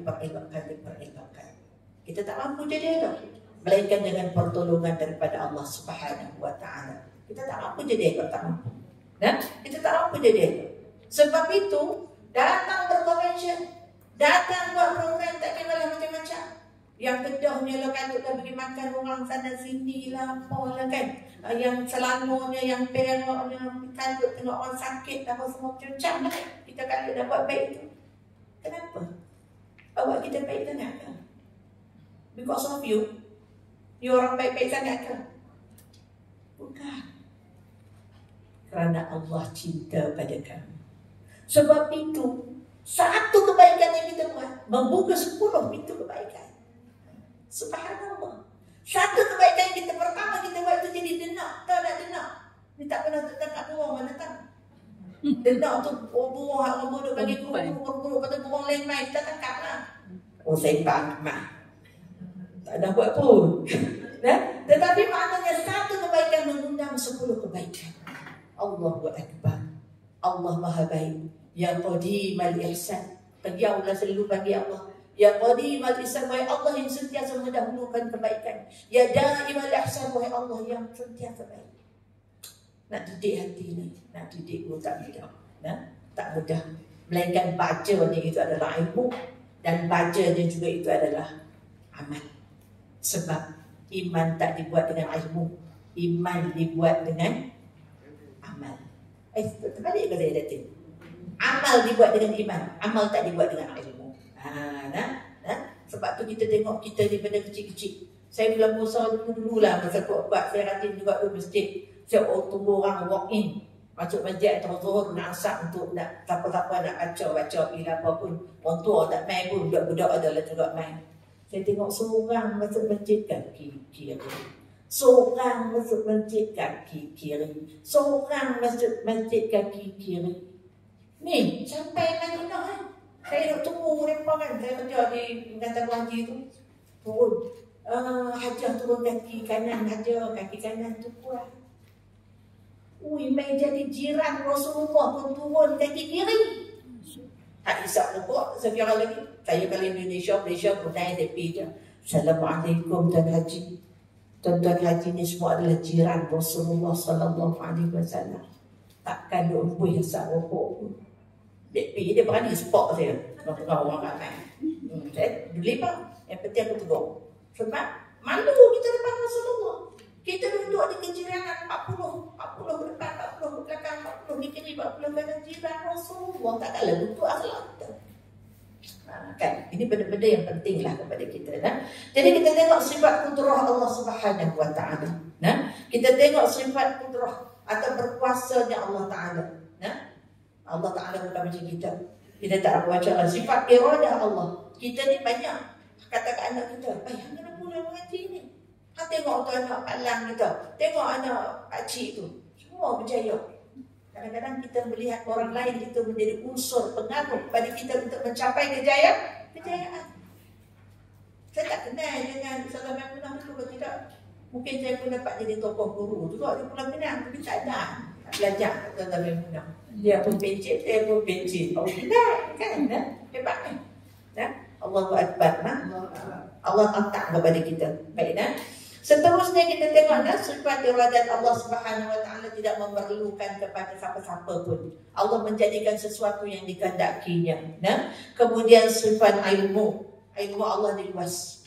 Kita tak mampu jadi elok, melainkan dengan pertolongan daripada Allah Subhanahu wa taala. Kita tak mampu jadi elok, tak mampu. Kita tak mampu jadi elok. Sebab itu datang berkonvensi, datang buat program tak kira lah macam-macam. Yang kedahnya lah kan dah bagi makan orang sana sini lah, apalah kan. Yang Selangornya, yang Peraknya, kan tengok orang sakit apa semua macam-macam lah. Kita kan dah buat baik itu. Kenapa? Awak kita baik sangat ke? Because of you orang baik-baik sangat ke? Bukan. Kerana Allah cinta pada kamu. Sebab itu, satu kebaikan yang kita buat membuka 10 pintu kebaikan. Subhanallah. Satu kebaikan yang kita pertama kita buat itu jadi denak. Tahu tak denak? Dia tak pernah tertangkap burung mana tahu. Denak tu burung orang bodoh bagi burung kata burung lain main kita tangkap lah. Oh saya mah. Tak ada buat pun. Tetapi maknanya satu kebaikan mengundang 10 kebaikan. Allahu Akbar. Allah Maha Baik. Ya Qadimal Ihsan. Bagi Allah selalu bagi Allah. Ya Qadimal Ihsan, wahai Allah yang sentiasa mendahulukan kebaikan. Ya Daimal Ihsan, wahai Allah yang sentiasa baik. Nak didik hati ni, nak didik pun tak mudah. Tak mudah. Melainkan baca ni itu adalah ilmu, dan baca ni juga itu adalah amal. Sebab iman tak dibuat dengan ilmu, iman dibuat dengan amal. Terbalik ke saya datin? Amal dibuat dengan iman, amal tak dibuat dengan ilmu. Sebab tu kita tengok kita ni benda kecil-kecil. Saya bulan puasa dulu-dululah masa buat saya rajin juga di masjid. Saya tunggu orang walk in masuk masjid atau zuhur nak asap untuk nak siapa-siapa nak baca bila apa pun. Orang tua tak main pun, budak-budak adalah juga main. Saya tengok seorang masuk masjid kaki kiri, seorang masuk masjid kaki kiri, seorang masuk masjid kaki kiri. Ni sampai Madinah saya nak tunggu mereka kan. Saya kerja di Penggantan Haji tu. Turun Hajah turun kaki kanan, Hajah kaki kanan tu kuat. Ui, main jadi jiran Rasulullah pun turun kaki kiri. Tak isap pokok sekarang lagi. Saya kalau Indonesia, Malaysia, Brunei, DP je. Assalamualaikum Tuan Haji. Tuan-tuan Haji ni semua adalah jiran Rasulullah sallallahu alaihi wasallam. Takkan dia umpui isap pokok pun. DP dia berani spot saya. Kalau orang ramai. Saya beli bang. Yang penting aku tegur. Sebab malu kita depan Rasulullah. Kita duduk di kejiranan 40 ke depan, 40 ke belakang, 40 di kiri, 40 kanan jiran Rasulullah. Tak kalah untuk akhlak kita. Kan? Ini benda-benda yang penting lah kepada kita. Jadi kita tengok sifat kudrah Allah Subhanahu Wa Taala. Kita tengok sifat kudrah atau berkuasanya Allah Taala. Allah Taala bukan macam kita. Kita tak baca lah sifat iradah Allah. Kita ni banyak kata ke anak kita, ayah nak mula mengaji ni. Tengok tu anak palang kita, tengok anak pakcik tu, semua berjaya. Kadang-kadang kita melihat orang lain itu menjadi unsur pengaruh pada kita untuk mencapai kejayaan. Saya tak kenal dengan Ustazah Maimunah dulu ke tidak. Mungkin saya pun dapat jadi tokoh guru juga di Pulau Pinang, tapi tak ada belajar Ustazah Maimunah. Dia pun pencet, saya pun pencet. Oh tidak, kan? Hebat kan? Allahu Akbar. Allah hantar kepada kita. Baik, seterusnya kita tengok sifat iradat Allah Subhanahu Wa Taala tidak memerlukan kepada siapa-siapa pun. Allah menjadikan sesuatu yang dikehendakinya. Kemudian sifat ilmu Allah ni luas.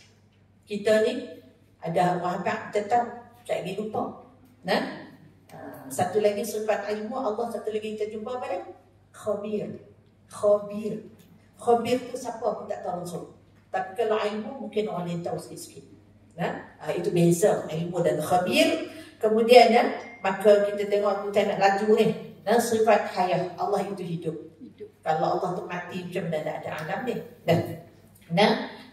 Kita ni ada wahab tetap tak lagi lupa. Satu lagi sifat ilmu Allah, satu lagi kita jumpa pada khabir. Khabir tu siapa pun tak tahu langsung. Tapi kalau ilmu mungkin orang lain tahu sikit-sikit. Itu beza ilmu dan khabir. Kemudian maka kita tengok kita nak laju ni. Sifat hayah Allah itu hidup. Kalau Allah tu mati macam mana ada alam ni.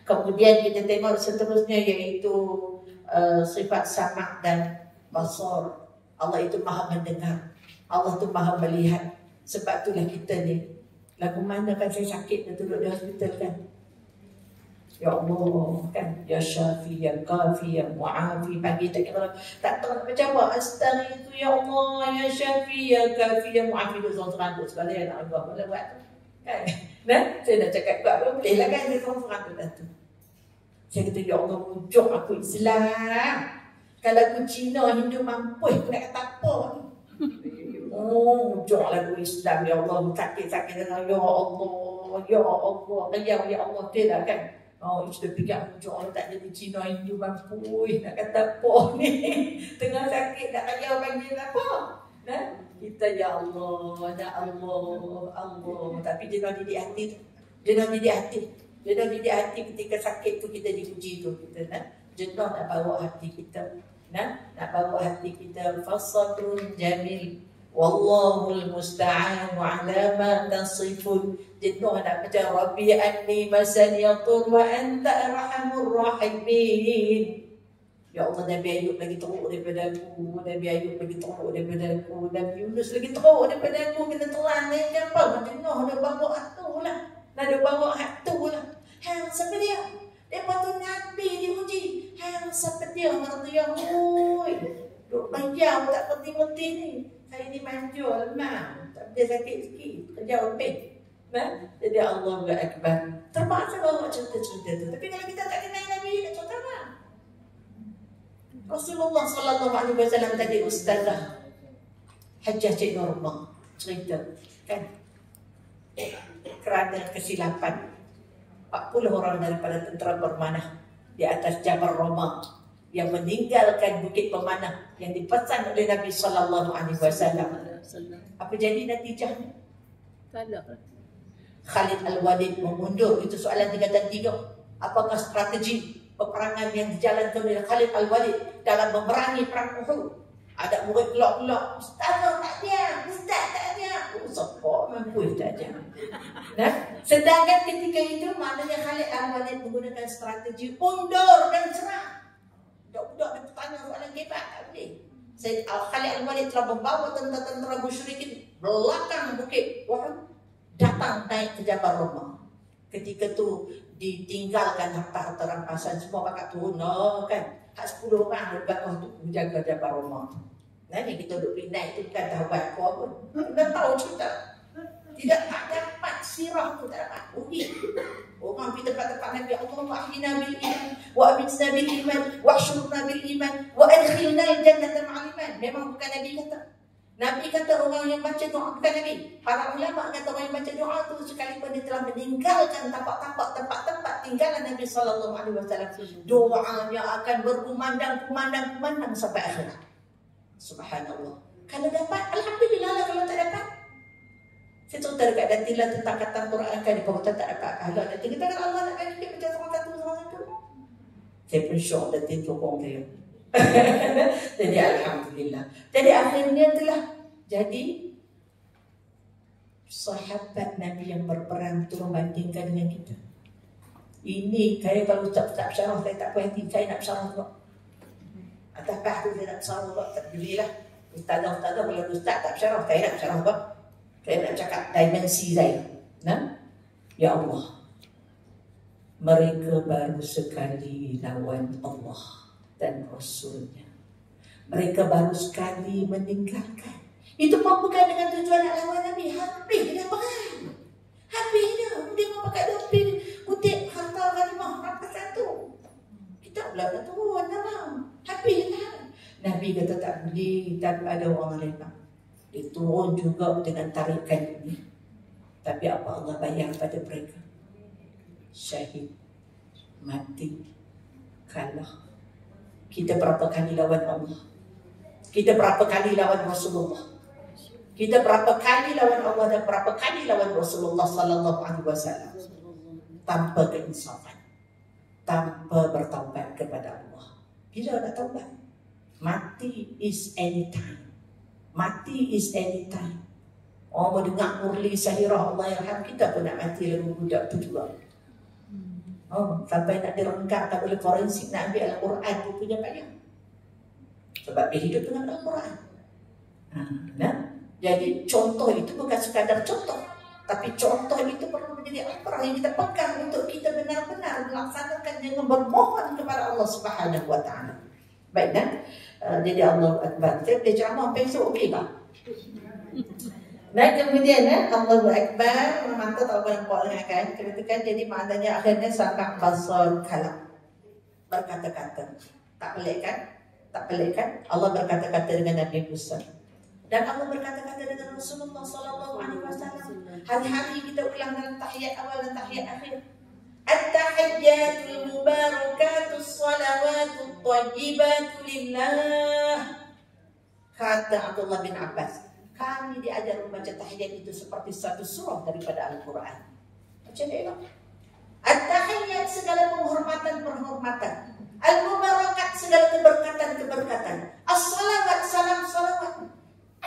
Kemudian kita tengok seterusnya iaitu sifat sama' dan basar. Allah itu maha mendengar. Allah tu maha melihat. Sebab itulah kita ni. Lagu mana kan saya sakit duduk di hospital kan. Ya Allah kan. Ya Syafi, Ya Kafi, Ya Mu'afi. Pagi tak kira. Tak tahu nak macam apa. Astaghfiru Ya Allah, Ya Syafi, Ya Kafi, Ya Mu'afi. Duduk seorang-seorang duduk sekali. Nak buat boleh buat tu kan. Saya dah cakap buat apa boleh lah kan. Saya seorang-seorang duduk tu. Saya kata Ya Allah, wujud aku Islam. Kalau aku Cina, Hindu mampus aku nak kata apa ni. Wujud lagu Islam. Ya Allah, sakit-sakit dengan Ya Allah, Ya Allah, Ya Allah. Tidak kan. Itu fikir wujud tak jadi Cina, Hindu mampus nak kata apa ni. Tengah sakit nak kaya panggil apa. Kita Ya Allah, Ya Allah, Allah. Tapi dia nak didik hati tu. Dia nak didik hati ketika sakit tu kita dipuji tu. Kita jenuh nak bawa hati kita. Nak bawa hati kita fasadun jamil Wallahul musta'an ala ma tasifun. Jenuh nak baca Rabbi anni masaniyatur wa anta arhamur rahimin. Ya Allah, Nabi Ayub lagi teruk daripada aku, Nabi Ayub lagi teruk daripada aku, Nabi Yunus lagi teruk daripada aku. Kena telan ni apa? Jenuh nak bawa hatu lah. Nak bawa hatu lah. Hang siapa dia? Dia patut Nabi diuji. Hang siapa dia? Ngerti yang oi. Duk bayar tak penting-penting ni. Saya ni manjur lemah. Tak boleh sakit sikit. Kerja opek. Nah, jadi Allah Akbar. Terpaksa bawa cerita-cerita tu. Tapi kalau kita tak kenal Nabi, tak cerita apa? Rasulullah SAW tadi ustazah Hajjah Cik Norma cerita kan, kerana kesilapan 40 orang daripada tentera bermanah di atas Jabal Roma yang meninggalkan bukit pemanah yang dipesan oleh Nabi SAW. Apa jadi natijahnya? Khalid Al-Walid memundur. Itu soalan 3 dan 3. Apakah strategi peperangan yang dijalankan oleh Khalid Al-Walid dalam memerangi perang Uhud? Ada murid gelak-gelak, Ustaz tak ada, Ustaz tak ada. Siapa mampu tak ada. Nah, sedangkan ketika itu maknanya Khalid Al-Walid menggunakan strategi undur dan serang. Budak-budak dia bertanya soalan hebat, tak boleh. Khalid Al-Walid telah membawa tentera-tentera musyrikin belakang bukit Uhud, datang naik ke Jabal Roma. Ketika tu ditinggalkan harta-harta rampasan, semua pakat turun kan. Hak 10 orang lepas tu menjaga Jabal Roma. Nah, ni kita duduk naik tu bukan tahabat apa pun. Dah tahu cerita. Tidak dapat sirah tu, tak dapat. Orang pergi tempat-tempat Nabi, Allahumma ahyina bil iman wa amitna bil iman wa asyurna bil iman wa adkhilna al jannata ma'al iman. Memang bukan Nabi kata. Nabi kata orang yang baca doa, bukan Nabi. Para ulama kata orang yang baca doa tu sekalipun dia telah meninggalkan tempat-tempat tinggalan Nabi SAW, doanya akan berkumandang-kumandang sampai akhirat. Subhanallah. Kalau dapat, alhamdulillah lah. Kalau tak dapat, saya cerita dekat Datilah tentang kata Quran kan, kalau tak dapat, kalau nanti kita kan Allah nak bagi kita macam satu. Saya pun syok Datil sokong dia. Jadi alhamdulillah. Jadi akhirnya telah jadi sahabat Nabi yang berperang tu membandingkan dengan kita. Ini saya kalau tak syarah saya tak puas hati, saya nak syarah juga. Atas tu saya nak syarah juga, tak belilah. Ustazah kalau ustaz tak syarah, saya nak syarah juga. Saya nak cakap dimensi saya. Nah, ya Allah, mereka baru sekali lawan Allah dan Rasulnya. Mereka baru sekali meninggalkan. Itu pun bukan dengan tujuan nak lawan Nabi. Habis dia perang. Habis dia. Dia mau pakai dopi, kutip harta ghanimah rampasan tu. Kita pula dah turun nama. Habis dah. Nabi kata tak boleh, tak ada orang lain. Dia turun juga dengan tarikan ini. Tapi apa Allah bayar pada mereka? Syahid, mati, kalah. Kita berapa kali lawan Allah? Kita berapa kali lawan Rasulullah? Kita berapa kali lawan Allah dan berapa kali lawan Rasulullah sallallahu alaihi wasallam? Tanpa keinsafan, tanpa bertaubat kepada Allah. Bila nak taubat? Mati is anytime. Mati is anytime. Orang mendengar murli Syahirah Allah yarham, kita pun nak mati lagu budak tu juga. Sampai nak direnggarkan oleh forensik nak ambil Al-Quran pun punya payah. Sebab dia hidup dengan Al-Quran. Jadi contoh itu bukan sekadar contoh, tapi contoh itu perlu menjadi amal yang kita pegang untuk kita benar-benar melaksanakan dengan bermohon kepada Allah Subhanahu Wa Taala. Baik dan jadi Allah Akbar. Saya boleh ceramah besok okey tak? Dan kemudian Allahu Akbar, mantap tak boleh nampak dengan kan. Kemudian jadi maknanya akhirnya sampai basar kalam, berkata-kata. Tak pelik kan? Tak pelik kan? Allah berkata-kata dengan Nabi Musa. Dan Allah berkata-kata dengan Rasulullah sallallahu alaihi wasallam. Hari-hari kita ulang dalam tahiyat awal dan tahiyat akhir. At-tahiyyatul mubarakatus salawatut thayyibatu lillah. Kata Abdullah bin Abbas, kami diajar membaca tahiyat itu seperti satu surah daripada Al-Quran. Macam mana? At-tahiyyat segala penghormatan-penghormatan. Al-mubarakat segala keberkatan-keberkatan. As-salawat salam-salawat.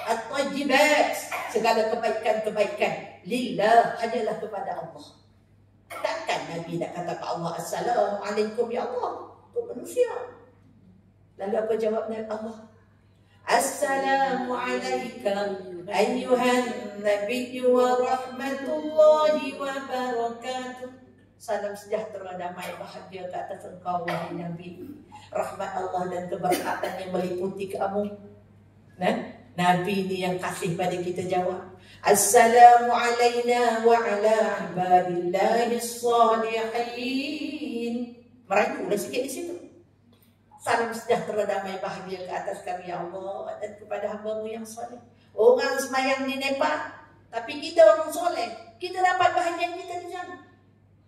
At-tayyibat, segala kebaikan-kebaikan lillah, hanyalah kepada Allah. Takkan Nabi nak kata ke Allah, Assalamualaikum ya Allah, itu manusia. Lalu apa jawabnya Allah? Assalamualaikum ayyuhan nabiyyu wa rahmatullahi wa barakatuh. Salam sejahtera, damai, bahagia ke atas engkau wahai Nabi. Rahmat Allah dan keberkatan yang meliputi kamu. Nah, Nabi ni yang kasih pada kita jawab. Assalamu alayna wa ala ibadillahis salihin. Merajulah sikit di situ. Salam sejahtera, damai, bahagia ke atas kami ya Allah dan kepada hamba-Mu yang soleh. Orang semayang di Nepal, tapi kita orang soleh, kita dapat bahagian kita di sana.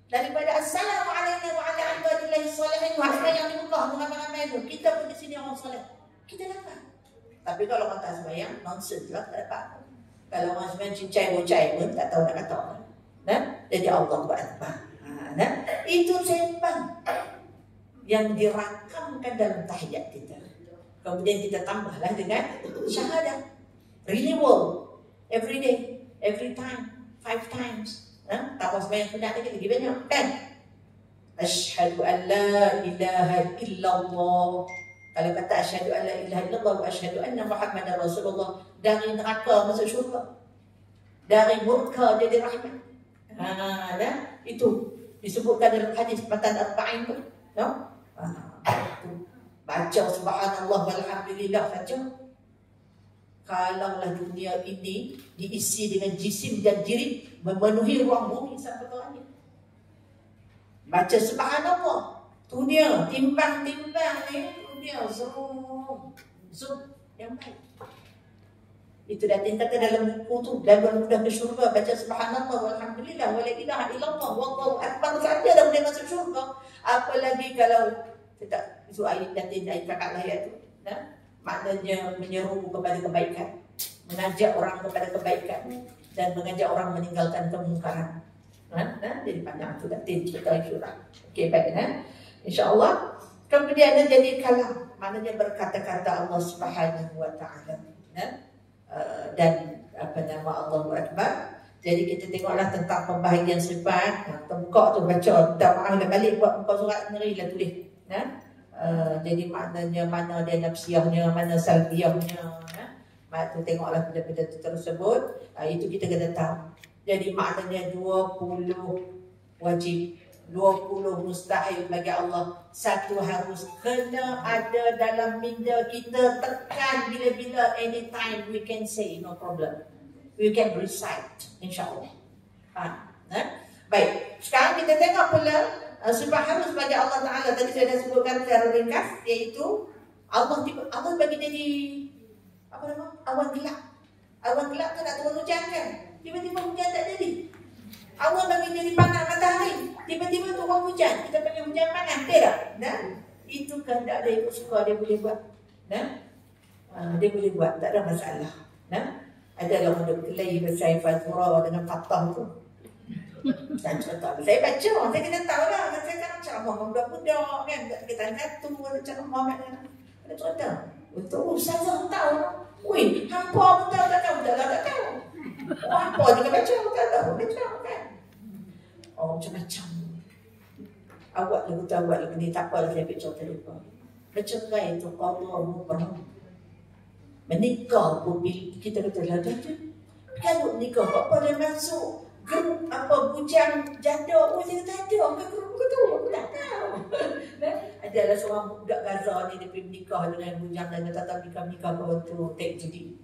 Daripada Assalamualaikum wa ala ibadillahi salihin, semayang di Mekah ramai-ramai itu, kita pun di sini orang soleh, kita dapat. Tapi kalau orang tak semayang, nonsense lah, tak dapat. Kalau orang semayang cincai-bocai pun tak tahu nak kata apa. Nah, jadi Allah buat apa? Nah, itu sembang yang dirakamkan dalam tahiyat kita. Kemudian kita tambahlah dengan syahadah. Renewal. Every day, every time, 5 times. Tambah semayang sunat lagi banyak kan? Asyhadu an la ilaha illallah. Kalau kata asyhadu an la ilaha illallah wa asyhadu anna Muhammadar Rasulullah, dari neraka masuk syurga, dari murka jadi rahmat. Itu disebutkan dalam hadis matan arba'in tu. No? Baca subhanallah walhamdulillah saja. Kalaulah dunia ini diisi dengan jisim dan jirim, memenuhi ruang bumi sampai ke langit. Baca subhanallah, dunia timbang-timbang ni, dunia zoom yang baik. Itu dah kata dalam buku tu, dan mudah ke syurga. Baca subhanallah walhamdulillah wa la ilaha illallah wallahu akbar saja dah boleh masuk syurga. Apalagi kalau tidak itu ayat nanti ayat kakak lahir tu, maknanya menyeru kepada kebaikan, mengajak orang kepada kebaikan dan mengajak orang meninggalkan kemungkaran. Jadi panjang tu nanti kita syurga. Okey, baik insya-Allah. Kemudian jadi kalam, maknanya berkata-kata Allah Subhanahu wa taala. Dan apa nama Allahu Akbar. Jadi kita tengoklah tentang pembahagian sifat. Muka tu baca, dah maaf dah balik buat muka surat sendiri lah tulis. Jadi maknanya mana dia nafsiyahnya, mana salbiyahnya. Tu tengoklah benda-benda tu tersebut. Itu kita kena tahu. Jadi maknanya 20 wajib, 20 mustahil bagi Allah. Satu harus kena ada dalam minda kita, tekan bila-bila, anytime we can say, no problem. We can recite, insyaAllah. Baik, sekarang kita tengok pula sifat harus bagi Allah Ta'ala. Tadi saya dah sebutkan secara ringkas, iaitu Allah bagi jadi apa nama? Awan gelap. Awan gelap tu nak turun hujan kan? Tiba-tiba hujan tak jadi. Allah bagi jadi panas matahari, tiba-tiba turun hujan. Kita panggil hujan panas, tidak? Itu kehendak dia, ikut suka dia boleh buat. Dia boleh buat, tak ada masalah. Ada orang berkelahi bersaifat surah dengan patah tu. Dan cerita, saya baca, saya kena tahu lah. Saya kan ceramah budak-budak kan, kita satu, ada ceramah kan. Ada cerita, betul, saya tahu. Wih, hampa betul tak tahu, tak tahu. Hampa juga baca, tak tahu, baca kan. Oh, macam-macam. Awak lagu tu, awak lagu ni, tak apalah saya baca terlupa. Bercerai itu Allah mubarang. Menikah pun kita kata lah janda. Kalau menikah apa dia masuk grup apa bujang janda pun saya tak ada. Ke grup ke tu aku tak tahu. Adalah seorang budak Gaza ni dia pergi menikah dengan bujang dan dia tak nikah kau tu take judi.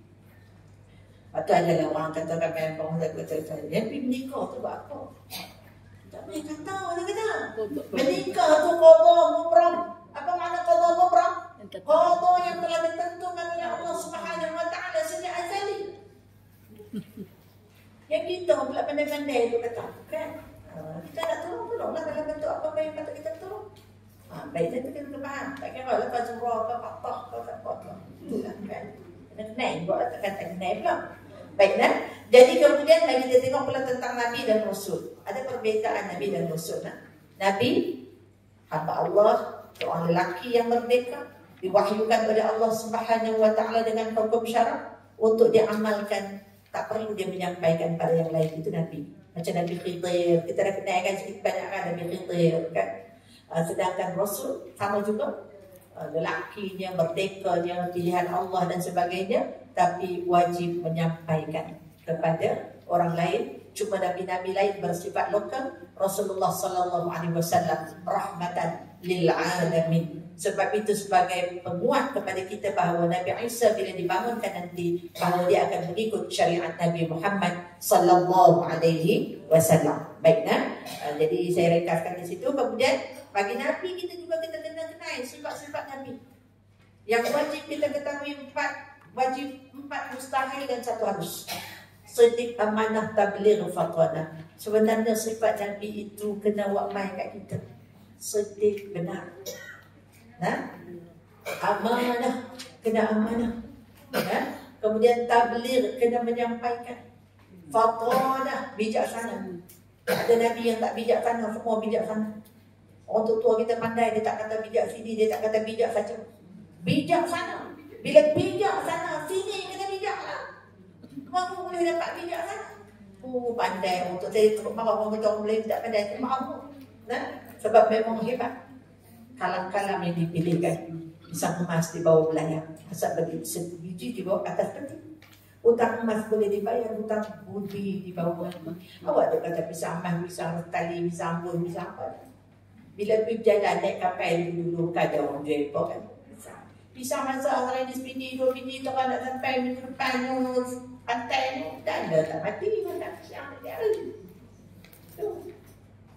Atau adalah orang katakan memang saya kata dia pergi menikah tu buat apa? Tak boleh kata dia kata. Menikah tu qada mubrang. Apa makna qada mubrang? Qada yang telah ditentukan oleh Allah Subhanahu wa taala sejak azali. Yang kita pula pandai-pandai tu kata, kan? Kita nak tolonglah dalam bentuk apa yang kata kita tolong. Baik saya kita faham. Tak kira lah fazurah ke patah ke apa ke. Itulah kan. Kena kenal buat tak kata kenal pula. Baik jadi kemudian lagi kita tengok pula tentang Nabi dan Rasul. Ada perbezaan Nabi dan Rasul. Nabi hamba Allah, seorang lelaki yang merdeka, diwahyukan oleh Allah Subhanahu wa taala dengan hukum syarak, untuk dia amalkan, tak perlu dia menyampaikan pada yang lain. Itu Nabi. Macam Nabi Khidir, kita dah kenal kan sedikit banyak kan Nabi Khidir kan. Sedangkan Rasul sama juga, lelakinya, merdekanya, pilihan Allah dan sebagainya, tapi wajib menyampaikan kepada orang lain. Cuma nabi-nabi lain bersifat lokal, Rasulullah sallallahu alaihi wasallam rahmatan lil alamin. Sebab itu sebagai penguat kepada kita bahawa Nabi Isa bila dibangunkan nanti, bahawa dia akan mengikut syariat Nabi Muhammad sallallahu alaihi wasallam. Baiklah, jadi saya ringkaskan di situ. Kemudian bagi Nabi kita juga kita kena kenal sifat-sifat Nabi. Yang wajib kita ketahui empat mustahil dan satu harus. Siddiq, amanah, tabligh, fatwana. Sebenarnya sifat Nabi itu kena wakmai kat kita. Siddiq, benar. Amanah, kena amanah. Kemudian tabligh, kena menyampaikan. Fatwana, bijaksana. Ada Nabi yang tak bijaksana, semua bijaksana. Orang tua kita pandai, dia tak kata bijak sini, dia tak kata bijak saja. Bijaksana. Bila bijaksana, sini kena bijak lah. Kamu boleh dapat bijak kan? Pandai untuk saya teruk marah orang kata orang boleh tak pandai. Maaf. Sebab memang hebat. Kalam-kalam yang dipilihkan. Pisang emas di bawah belayar. Asal bagi sebiji di bawah atas peti. Hutang emas boleh dibayar, hutang budi di bawah. Awak tu kata pisang emas, pisang tali, pisang bun, pisang apa. Bila pergi berjalan naik kapal dulu kada orang jual kan. Pisang masa orang di sepini, 2 biji tu kan nak sampai minggu depan pantai ni, dah ada tak mati pun tak pisang dia.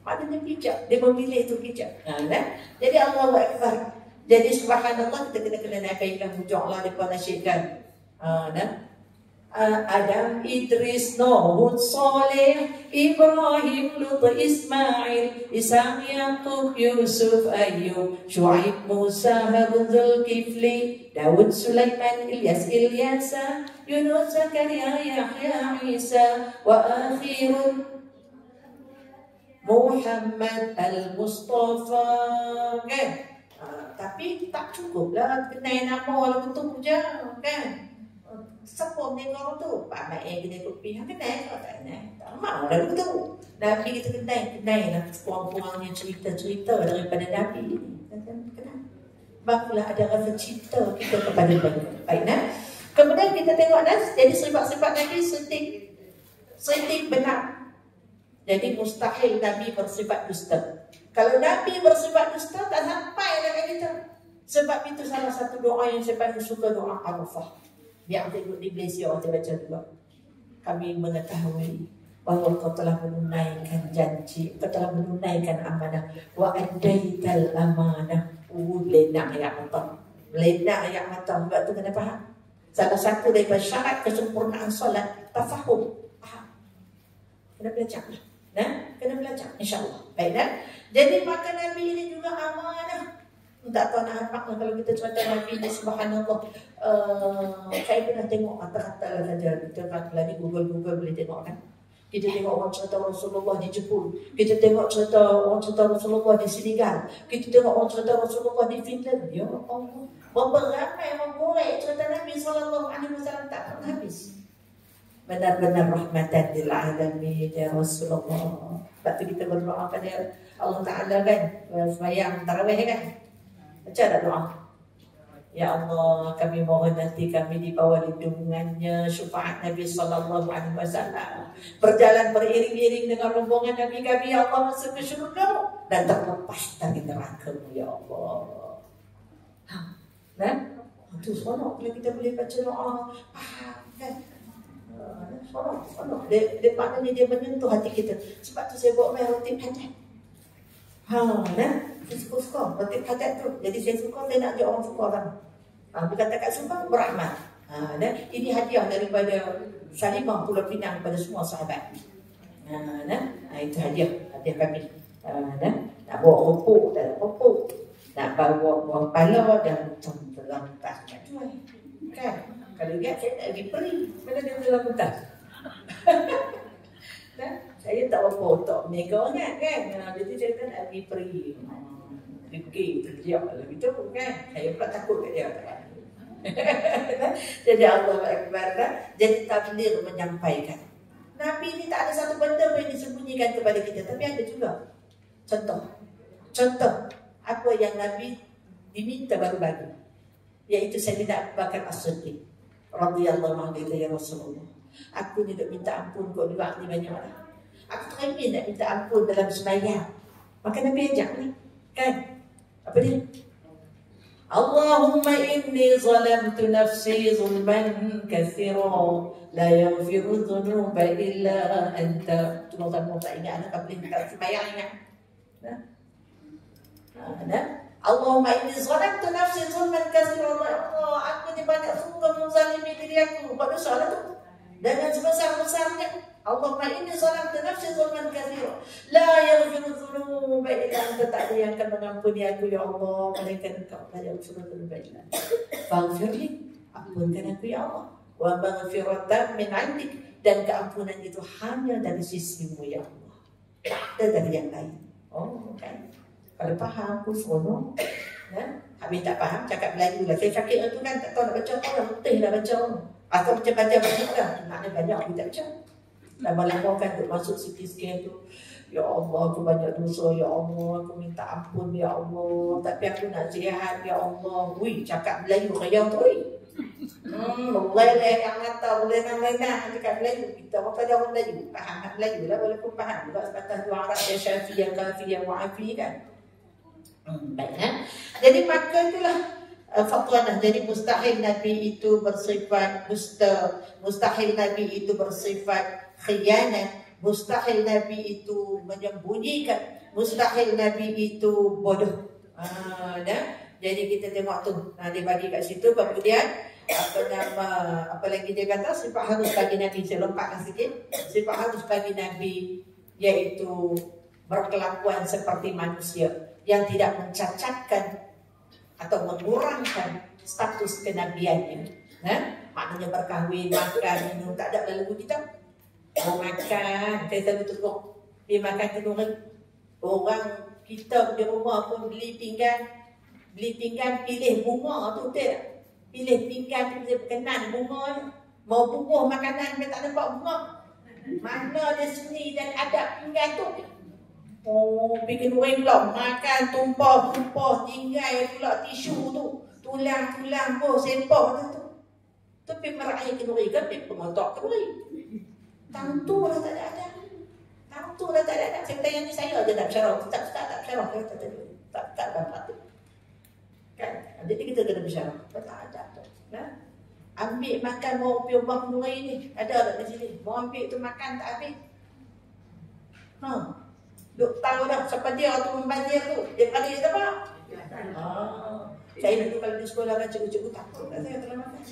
Maknanya bijak, dia memilih itu bijak. Jadi Allahu Akbar. Jadi subhanallah, kita kena naikkan hujung Allah depan nasyidkan. Adam, Idris, Nuh, Hud, Saleh, Ibrahim, Lut, Ismail, Ishaq, Yaqub, Yusuf, Ayyub, Shu'aib, Musa, Harun, Zulkifli, Daud, Sulaiman, Ilyas, Ilyasa, Yunus, Zakaria, Yahya, Isa, wa akhirun Muhammad al-Mustafa. Kan? Tapi tak cukuplah kenal nama orang betul je kan. Siapa menengok tu? Pak Mak kena kopi. Kenal tak kenal? Tak mahu dah betul. Nabi kita kenal lah. Kurang-kurangnya cerita-cerita daripada Nabi ni. Kenal. Barulah ada rasa cinta kita kepada mereka. Baiklah. Kemudian kita tengok jadi sifat-sifat Nabi Siddiq benar. Jadi mustahil Nabi bersifat dusta. Kalau Nabi bersifat dusta, tak sampai lah kat kita. Sebab itu salah satu doa yang saya paling suka, doa Arafah. Yang tengok di Malaysia orang baca juga. Kami mengetahui bahawa kau telah menunaikan janji, kau telah menunaikan amanah. Wa addaital amanah. Lenak ayat mata. Lenak ayat mata. Sebab tu kena faham. Salah satu daripada syarat kesempurnaan solat, tafahum. Faham. Kena belajar lah. Kena belajar, insyaAllah. Baiklah. Jadi maka Nabi ini juga amanah. Tak tahu nak hafal kalau kita cerita Nabi ni, subhanallah. Saya pernah tengok kata-kata lah saja. Kita kata ni Google boleh tengok kan. Kita tengok orang cerita Rasulullah di Jepun. Kita tengok cerita orang cerita Rasulullah di Senegal. Kita tengok orang cerita Rasulullah di Finland. Ya Allah. Berapa ramai orang korek cerita Nabi SAW tak pernah habis. Benar-benar rahmatan lil alamin ya Rasulullah. Sebab tu kita berdoa pada Allah Ta'ala kan. Sembahyang tarawih kan. Macam ada doa. Ya Allah, kami mohon nanti kami di bawah lindungannya, syafaat Nabi sallallahu alaihi wasallam. Berjalan beriring-iring dengan rombongan Nabi kami, ya Allah, masuk ke syurga dan terlepas dari neraka, ya Allah. Itu seronok bila kita boleh baca doa. Kan? Seronok. Dia maknanya dia menyentuh hati kita. Sebab tu saya buat main roti hajat. Saya suka-suka roti hajat tu. Jadi saya suka, saya nak ajak orang suka kan. Bukan takat suka, beramal. Ini hadiah daripada Salimah Pulau Pinang kepada semua sahabat. Itu hadiah kami. Nak bawa rupuk, tak ada rupuk. Nak bawa buah pala dan dalam tas nak jual. Kan? Kalau lihat saya tak pergi peri. Mana dia dalam tas? Saya tak apa untuk mega kan. Jadi saya tak nak pergi peri. Pergi kerja lah gitu kan. Saya pula takut kat dia. Jadi Allah Akbar. Jadi tabligh menyampaikan. Nabi ini tak ada satu benda pun yang disembunyikan kepada kita, tapi ada juga contoh apa yang Nabi diminta baru-baru, iaitu Sayyidina Abu Bakar As-Siddiq radhiyallahu anhu, ya Rasulullah, aku ni nak minta ampun kau di waktu banyak orang. Aku teringin nak minta ampun dalam sembahyang. Maka Nabi ajak ni, kan? Apa dia? Allahumma inni zalamtu nafsi zulman katsira la yaghfiru dhunuba illa anta. Tuan-tuan tak ingat anak boleh minta sembahyang ingat. Allahumma inni zalamtu nafsi zulman katsira. Allah, aku ni banyak sungguh menzalimi diri aku. Buat dosa lah tu. Dengan sebesar-besarnya. Allahumma inni zalamtu nafsi zulman katsira la yaghfiru dhunuba illa anta. Tak ada yang akan mengampuni aku, ya Allah, melainkan Engkau. La yaghfiru dhunuba illa anta. Faghfirli, ampunkan aku, ya Allah. Wa maghfiratan min 'indik, dan keampunan itu hanya dari sisimu, ya Allah. Tak ada dari yang lain. Oh, kan? Kalau faham pun seronok. Habis tak faham, cakap Melayu lah. Saya cakap tu kan tak tahu nak baca apa lah. Putih lah baca. Atau baca-baca lah. Maknanya banyak aku tak baca. Lama-lama kan duk masuk sikit-sikit tu. Ya Allah, aku banyak dosa. Ya Allah, aku minta ampun, ya Allah. Tapi aku nak sihat, ya Allah. Wih, cakap Melayu kaya tu. Boleh yang kata, boleh nama-nama cakap Melayu. Kita apa pada orang Melayu. Faham Melayu lah, walaupun faham. Juga sebatas dua Arab, ya Syafi'iyah, Kafiyah, Wa'afi kan. Baik, jadi maka itulah fatwa. Jadi mustahil Nabi itu bersifat dusta, mustahil Nabi itu bersifat khianat, mustahil Nabi itu menyembunyikan, mustahil Nabi itu bodoh. Jadi kita tengok tu, dia bagi kat situ. Kemudian apa lagi dia kata, sifat harus bagi Nabi. Saya lompatkan sikit. Sifat harus bagi Nabi iaitu berkelakuan seperti manusia, yang tidak mencacatkan atau mengurangkan status kenabiannya. Maknanya berkahwin, makan, minum, tak ada lalu kita. Mau makan, saya selalu tengok dia makan kenduri. Orang kita di rumah pun beli pinggan pilih bunga tu, betul tak? Pilih pinggan tu berkenan bunga ni. Mau bubuh makanan dia tak nampak bunga. Mana dia seni dan adab pinggan tu? Oh, bikin renglong, makan tumpah, tinggal pula tisu tu, tulang pun sempah tu. Tapi meraih kenduri kan, dia pengotak kenduri. Tentu lah tak ada. Saya tanya ni saya je tak bersyarah, tak bersyarah, tak dapat tu. Kan, jadi kita kena bersyarah, tak ada tu. Ambil makan mau pergi ubah kenduri ni, ada tak di sini? Mau ambil tu makan tak ambil. Duk tahu dah siapa dia tu membazir tu. Dia kali dia apa? Saya dulu kalau di sekolah kan cikgu-cikgu takut tak saya telah makan.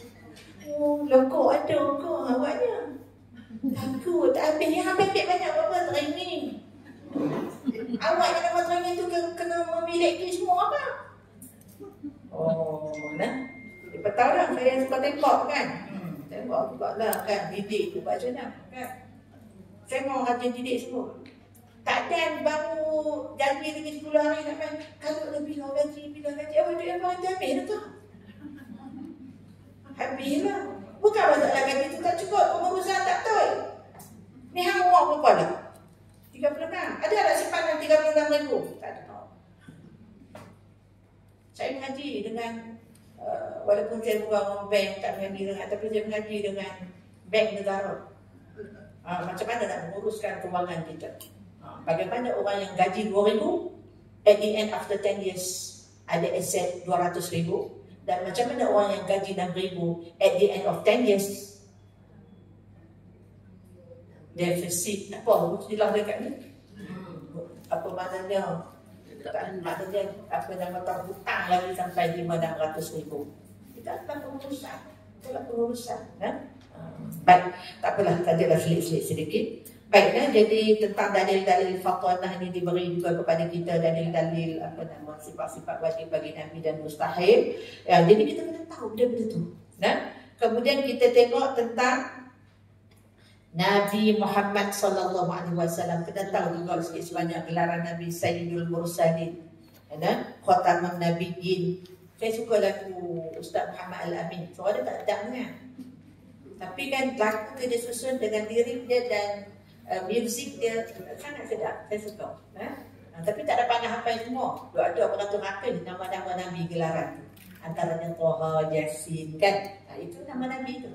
Oh, lokok ada kau awaknya. Takut tak habis. Yang ambil banyak apa training. Awak yang dapat training tu kena memiliki semua apa? Oh, dia tahu dah saya suka tembak kan. Tembak juga lah kan. Didik tu macam mana kan. Saya mau rajin didik semua. Tak ada baru janji lagi 10 hari nak main. Kalau lebih gaji, awak tu yang orang habis tu. Habis lah. Bukan masalah gaji tu tak cukup, pengurusan tak betul. Ni hang umur berapa dah? 36. Ada tak simpanan 36,000? Tak ada. Saya mengaji dengan walaupun saya bukan bank tak mengaji dengan, tapi saya mengaji dengan bank negara. Macam mana nak menguruskan kewangan kita? Bagaimana orang yang gaji 2,000 at the end after 10 years ada aset 200,000, dan macam mana orang yang gaji 6,000 at the end of 10 years defisit apa istilah dekat ni? Apa maknanya? Maknanya apa nama terhutang lagi sampai 500,000. Kita akan pengurusan. Itulah pengurusan kan? Baik, tak apalah, tadi dah selit-selit sedikit. Baiklah, jadi tentang dalil-dalil fatwa ini diberi juga kepada kita dalil-dalil apa nama sifat-sifat wajib bagi Nabi dan mustahil. Ya, jadi kita kena tahu benda-benda tu. Kemudian kita tengok tentang Nabi Muhammad sallallahu alaihi wasallam. Kita tahu juga sikit sebanyak gelaran Nabi Sayyidul Mursalin, khatamun nabiyyin, Saya suka lagu Ustaz Muhammad Al-Amin. Suara dia tak sedapnya. Tapi kan lagu tu dia susun dengan lirik dia dan muzik dia sangat sedap. Saya suka. Tapi tak ada pandai hafal semua. Ada beratur-ratur nama-nama Nabi gelaran. Antaranya Toha, Yasin kan. Itu nama Nabi tu.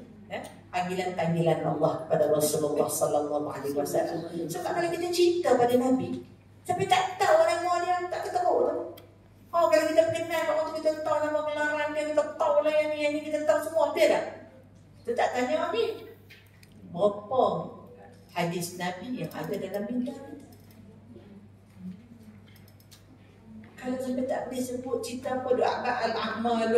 Panggilan-panggilan Allah kepada Rasulullah sallallahu alaihi wasallam. Sebab kalau kita cinta pada Nabi, tapi tak tahu nama dia, tak tahu tu. Oh, kalau kita kenal orang tu, kita tahu nama gelaran dia, kita tahu lah yang ni, kita tahu semua dia dah. Kita tak tanya ni. Berapa hadis Nabi yang ada dalam bidang kita? Kalau sampai tak boleh sebut cerita apa doa al-amal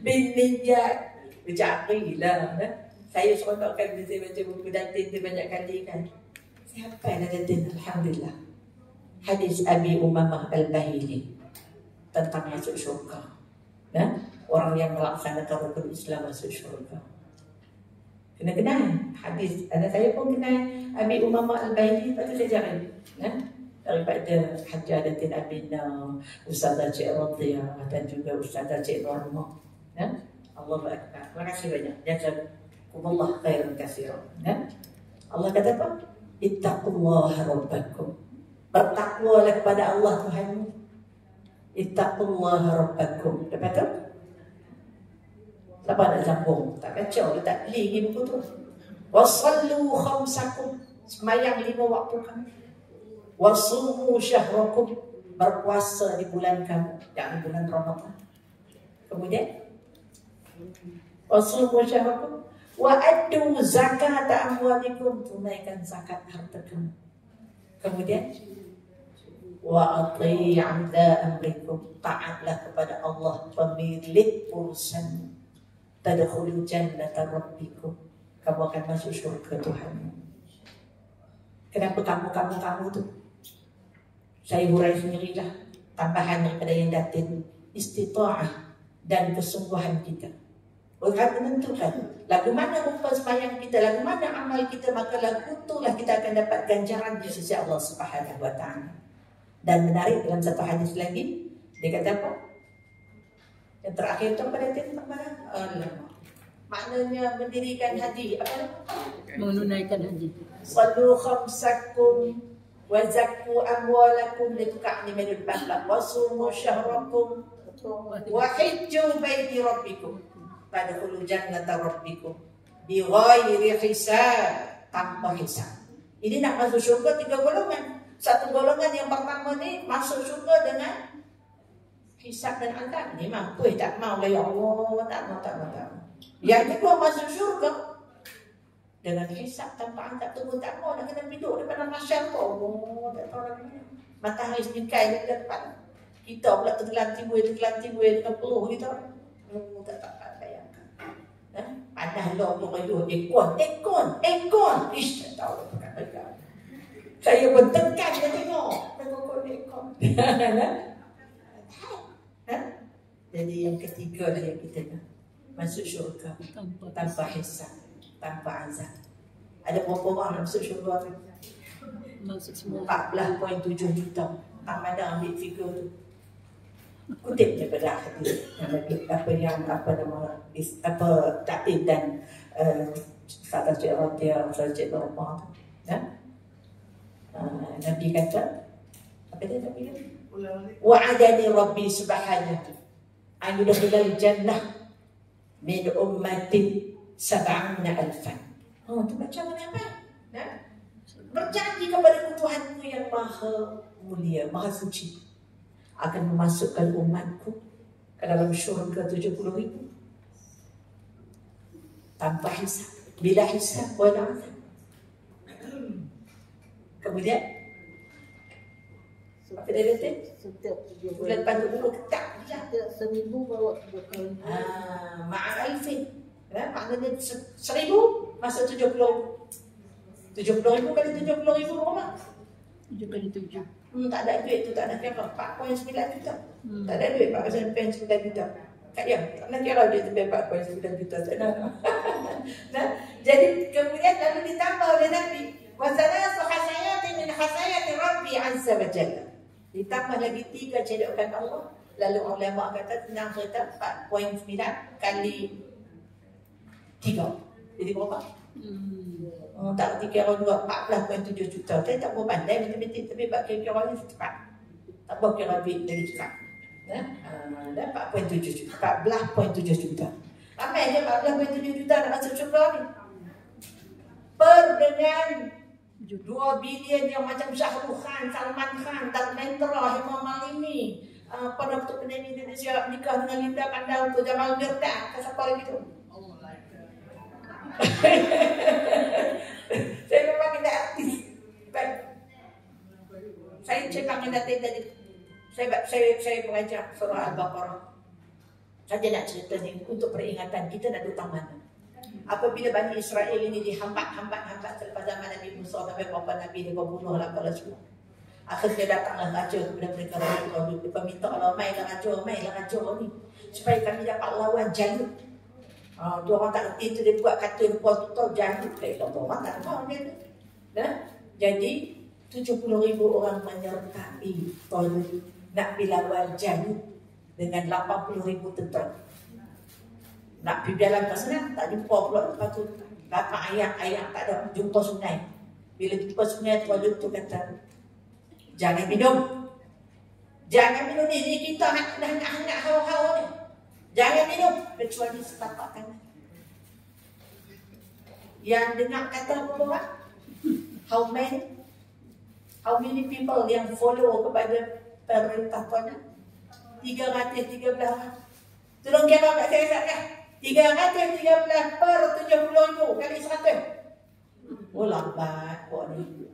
bin niyat bercakrilah. Saya seronokkan bila saya baca buku Datin tu banyak kali kan. Saya hafal Datin, alhamdulillah. Hadis Abi Umamah Al-Bahili tentang masuk syurga. Orang yang melaksanakan rukun Islam masuk syurga. Kena kenal hadis. Anak saya pun kenal Abi Umamah Al-Bahili. Lepas tu saya cari daripada Hajjah Datin Abina, Ustazah Cik Radhiyah dan juga Ustazah Cik Norma. Allah Akbar. Terima kasih banyak. Jazakumullah khairan katsiran. Allah kata apa? Ittaqullaha rabbakum. Bertakwalah kepada Allah Tuhanmu. Ittaqullaha rabbakum. Lepas tu? Siapa nak sambung? Tak kacau, dia tak beli lagi buku tu. Wasallu khamsakum. Semayang 5 waktu kamu. Wasumu syahrakum. Berpuasa di bulan kamu. Yang bulan Ramadan. Kemudian wasumu syahrakum. Wa addu zakat amwalikum. Tunaikan zakat harta kamu. Kemudian wa ati'u amrikum. Taatlah kepada Allah pemilik urusan. Tadkhulul jannata rabbikum. Kamu akan masuk syurga Tuhanmu. Kenapa kamu tu? Saya hurai sendirilah. Tambahan daripada yang Datin. Istita'ah dan kesungguhan kita. Orang menentukan lagu mana rupa sembahyang kita, lagu mana amal kita, maka lagu itulah kita akan dapat ganjaran di sisi Allah Subhanahu wa taala. Dan menarik dalam satu hadis lagi, dia kata apa? Yang terakhir tu pada tentang mana? Maknanya mendirikan haji apa? Menunaikan haji. Sallu khamsakum wa zakku amwalakum litukak ni medul bahla wasumu syahrakum wa hijju baiti rabbikum. Tadkhulul jannata rabbikum bi ghairi hisab, tanpa hisab. Ini nak masuk syurga 3 golongan. Satu golongan yang pertama ni masuk syurga dengan hisab dan azab. Ni mampu tak mau lah ya Allah, tak mau. Yang kedua masuk syurga dengan hisab tanpa azab. Tunggu tak mau nak kena duduk depan masyarakat. Allah, tak tahu lagi. Matahari sedikai di depan. Kita pula tenggelam timbul dengan peluh kita. Tak bayangkan. Padah lo tu kayu ekon. Ish, tak tahu apa. Saya pun tekan dia tengok. Ekon. Jadi yang ketiga lah yang kita nak masuk syurga tanpa hisab, tanpa azab. Ada berapa orang masuk syurga tu? Masuk semua. 14.7 juta. Tak ada ambil figure tu. Kutip daripada hadis Datin dan Ustazah Cik Radhiyah, Ustazah Cik Norma. Nabi kata apa dia Nabi kata? Wa'adani Rabbi subhanahu an yudkhilal jannah min ummatin 70,000. Tu macam mana? Berjanji kepada Tuhanmu yang maha mulia, maha suci, akan memasukkan umatku ke dalam syurga 70,000 tanpa hisab, bila hisab wala azab. Kemudian apa dia kata? Bulan panduk ketak je. Seminggu bawa 2 kali. Ma'alfin. Maknanya 1,000 masuk 70,000. 70,000 kali 70,000 berapa? 7 kali 7. Tak ada duit tu, tak nak kira 4.9 juta. Tak ada duit 4.9 juta. Kak Yang, tak nak kira duit sampai 4.9 juta. Tak nak. Jadi kemudian lalu ditambah oleh Nabi. Wasalasu hasayatin min hasayati Rabbi azza wa jalla. Ditambah lagi 3 cedokan Allah Lalu ulama kata senang cerita 4.9 kali 3. Jadi berapa? Tak kerti kira juga 14.7 juta. Saya tak boleh pandai matematik, tapi bak kira-kira ni cepat. Tak boleh kira duit dari cepat. Dan 14.7 juta. Ramai je 14.7 juta nak masuk syurga ni. Dengan 2 bilion yang macam Syahrul Khan, Salman Khan, Darmendra, Hema Malini, Perdana Penyanyi Indonesia nikah dengan Linda Kandau tu, Jamal Mirdad, siapa lagi tu? Saya memang kena artis. Baik. Saya cakap dengan tadi. Saya mengajar surah Al-Baqarah. Saya nak cerita ni untuk peringatan kita nak datang mana. Apabila Bani Israel ini dihambat selepas zaman Nabi Musa sampai beberapa Nabi dia bunuhlah kepala semua. Akhirnya datanglah raja kepada mereka lalu dia minta Allah, mailah raja ni supaya kami dapat lawan Jalut. Tu orang tak kerti tu dia buat kata lupa tu tahu Jalut kayak orang tak tahu dia. Jadi 70,000 orang menyertai Talut nak dilawan Jalut dengan 80,000 tentera. Nak pergi jalan tak senang, tak jumpa pula. Lepas tu dapat ayat tak ada, jumpa sungai. Bila jumpa sungai, Talut tu kata, jangan minum ni kita dah hangat hawa-hawa ni. Jangan minum kecuali setapak tangan. Yang dengar kata apa orang? How many people yang follow kepada perintah Tuhan? 313 orang. Tolong kira kat saya kan? 313 per 70,000 kali 100. Oh lambat kok ni.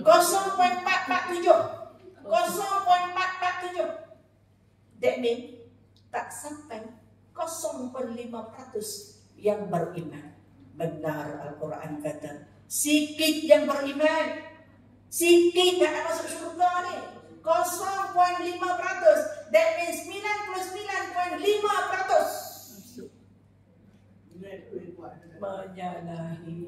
0.447. That means tak sampai 0.5% yang beriman. Benar Al-Quran kata, sikit yang beriman, sikit yang akan masuk syurga ni. 0.5%. That means 99.5% menyalahi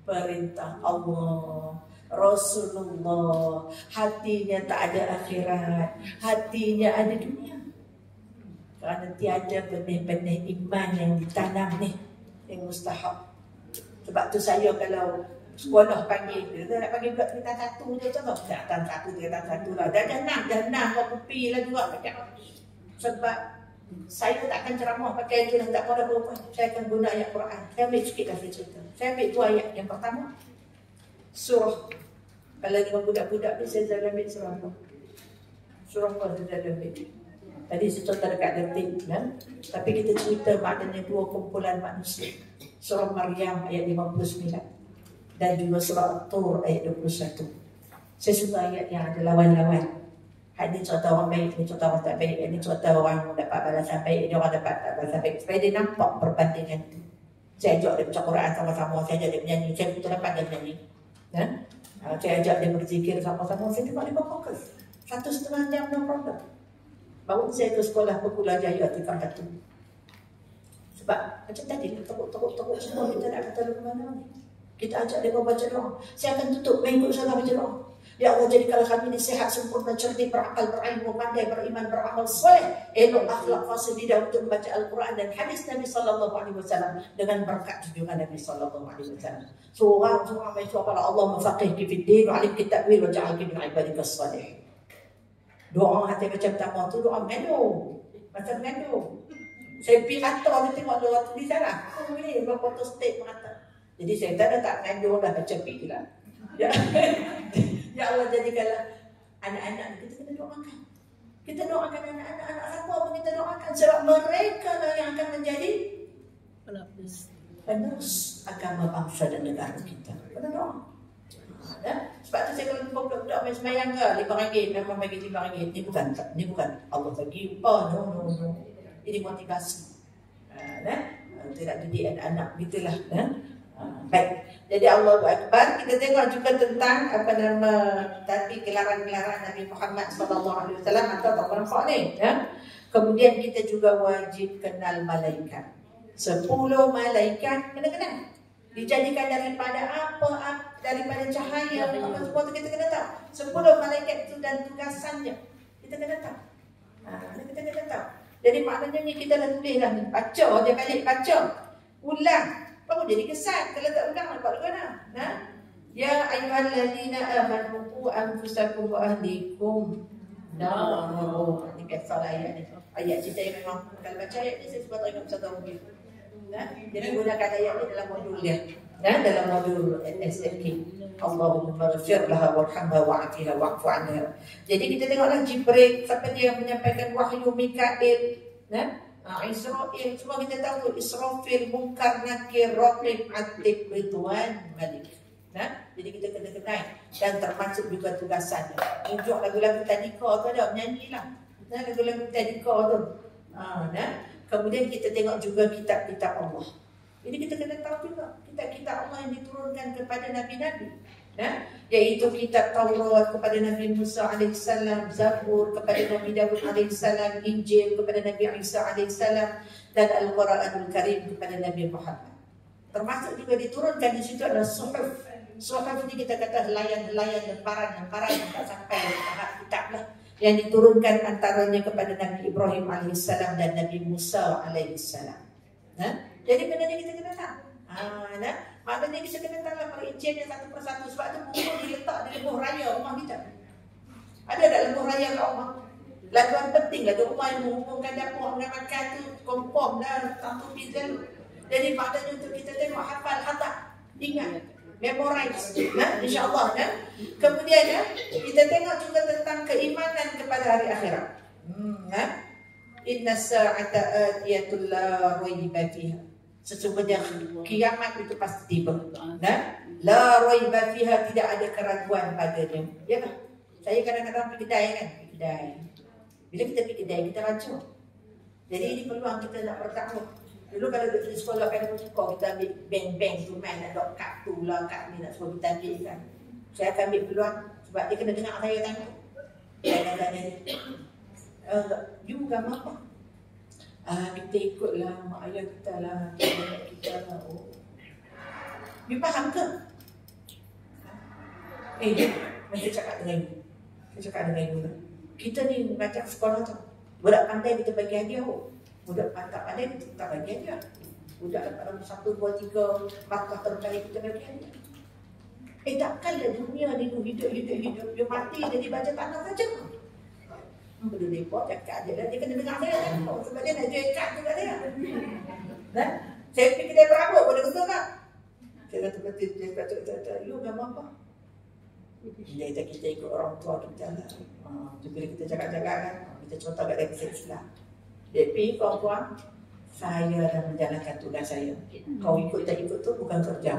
perintah Allah, Rasulullah. Hatinya tak ada akhirat, hatinya ada dunia. Kerana tiada benih-benih iman yang ditanam ni, yang mustahab. Sebab tu saya kalau sekolah panggil, dia nak panggil budak tingkatan 1 je contoh. Tingkatan 1 lah. Dah 6 kau kopi lah juga macam. Sebab saya tak akan ceramah pakai itu dan tak pada berapa. Saya akan guna ayat Quran. Saya ambil sikit dah saya cerita. Saya ambil 2 ayat. Yang pertama, surah. Kalau dengan budak-budak ni saya dah ambil surah apa? Surah apa saya dah ambil? Tadi saya contoh dekat detik. Tapi kita cerita maknanya 2 kumpulan manusia. Surah Maryam ayat 59. Dan juga surah At-Tur ayat 21. Saya suka ayat yang ada lawan-lawan. Ini cerita orang baik, ini cerita orang tak baik, ini cerita orang dapat balasan baik, ini orang dapat balasan baik. Supaya dia nampak perbandingan itu. Saya ajak dia baca Quran sama-sama, saya ajak dia menyanyi, saya betul dapat dia menyanyi. Saya ajak dia berzikir sama-sama, saya tengok dia berfokus. 1,5 jam, no problem. Baru saya ke sekolah Pekula Jaya Tikam Batu. Sebab macam tadi, teruk semua kita nak kata lu ke mana ni. Kita ajak dia membaca doa. Saya akan tutup mengikut salah baca doa. Ya Allah, jadikanlah kami ini sehat, sempurna, cerdik, berakal, berilmu, pandai, beriman, beramal soleh, elok, akhlak, fasilidah untuk membaca Al-Quran dan hadis Nabi SAW dengan berkat junjungan Nabi SAW. Surah baca Allah, Allahumma faqihki fid din wa alimki ta'wil wa ja'alki min ibadikas salih. Doa hati baca pertama tu doa mengandung. Macam mengandung. Saya pergi kata, saya tengok doa tu di sana. Oh ini, berapa tu step mengata. Jadi saya tak mengandung dah baca pergi lah. Ya Allah, jadikanlah anak-anak kita kena doakan. Kita doakan anak-anak siapa pun kita doakan. Sebab mereka lah yang akan menjadi penerus agama bangsa dan negara kita. Kena doa. Sebab tu saya kalau jumpa budak-budak main semayang ke RM5, memang bagi RM5. Ini bukan Allah bagi. Oh no. Ini motivasi. Tidak didik anak-anak gitulah. Baik. Jadi Allahu Akbar. Kita tengok juga tentang tadi gelaran-gelaran Nabi Muhammad SAW atau tak nampak ni. Kemudian kita juga wajib kenal malaikat. 10 malaikat kena kenal. Dijadikan daripada apa? Daripada cahaya. Apa semua tu kita kena tahu. 10 malaikat itu dan tugasannya kita kena tahu. Kita kena tahu. Jadi maknanya ni kita dah tulis lah ni. Baca je balik, baca. Ulang. Baru jadi kesan. Kalau tak ulang, nampak ke mana? Ya ayyuhallazina amanu qu anfusakum wa ahlikum nar. Ini biasalah ayat ni. Ayat cerita yang memang kalau baca ayat ni saya sebab ingat Ustaz Tauhid. Jadi gunakan ayat ni dalam modul dia. Dalam modul SMK. Allahumma ghfir laha warhamha wa'afiha wa'fu anha. Jadi kita tengoklah Jibril, siapa dia yang menyampaikan wahyu, Mikail, Israfil, semua kita tahu Israfil, Munkar, Nakir, Raqib, Atib, Ridwan, Malik. Jadi kita kena kenal dan termasuk juga tugasannya. Tunjuk lagu-lagu tadika tu ada, menyanyilah. Lagu-lagu tadika tu. Kemudian kita tengok juga kitab-kitab Allah. Jadi kita kena tahu juga kitab-kitab Allah yang diturunkan kepada Nabi-Nabi. Iaitu kitab Taurat kepada Nabi Musa AS, Zabur kepada Nabi Dawud AS, Injil kepada Nabi Isa AS, dan Al-Quranul Karim kepada Nabi Muhammad. Termasuk juga diturunkan di situ adalah suhuf. Suhuf ini kita kata helayan-helayan, lembaran yang tak sampai tahap kitab lah. Yang diturunkan antaranya kepada Nabi Ibrahim AS dan Nabi Musa AS. Jadi benda ni kita kena tahu. Maknanya kita kena tahu lah perinciannya satu persatu. Sebab tu buku diletak di lebuh raya rumah kita. Ada tak lebuh raya kat rumah? Laluan penting lah tu rumah yang menghubungkan dapur dengan makan tu. Kompom dah satu pizza dulu. Jadi maknanya untuk kita tengok hafal, hatak, ingat, memorize, insyaAllah. Kemudian kita tengok juga tentang keimanan kepada hari akhirat. Inna sa'ata atiyatul la raiba fiha. Sesungguhnya kiamat itu pasti tiba. La raiba fiha, tidak ada keraguan padanya. Ya kan? Saya kadang-kadang pergi kedai kan? Pergi kedai. Bila kita pergi kedai, kita rancang. Jadi ini peluang kita nak bertakluk. Dulu kalau duduk di sekolah kan suka kita ambil bank-bank tu main nak dok kad tu lah, kad ni nak suruh kita ambil kan. Saya akan ambil peluang sebab dia kena dengar saya tanya. Saya tanya you agama apa? Kita ikutlah mak ayah kita lah, nenek kita lah. Oh. You faham ke? Saya cakap dengan you. Saya cakap dengan you lah. Kita ni mengajar sekolah tu. Budak pandai kita bagi hadiah. Budak tak pandai kita tak bagi hadiah. Budak dapat nombor 1, 2, 3 markah terbaik kita bagi hadiah. Takkanlah dunia ni hidup. You mati jadi baca tanah saja. Benda lepot cakap je lah. Dia kena dengar saya kan. Sebab dia nak jual kad juga dia. Saya pergi kedai perabot boleh betul tak? Saya kata, you agama apa? Dia kata kita ikut orang tua kita lah. Bila kita cakap-cakap kan, kita contoh kat dalam Islam. Dia pergi kawan-kawan, saya dah menjalankan tugas saya. Kau ikut tak ikut tu bukan kerja.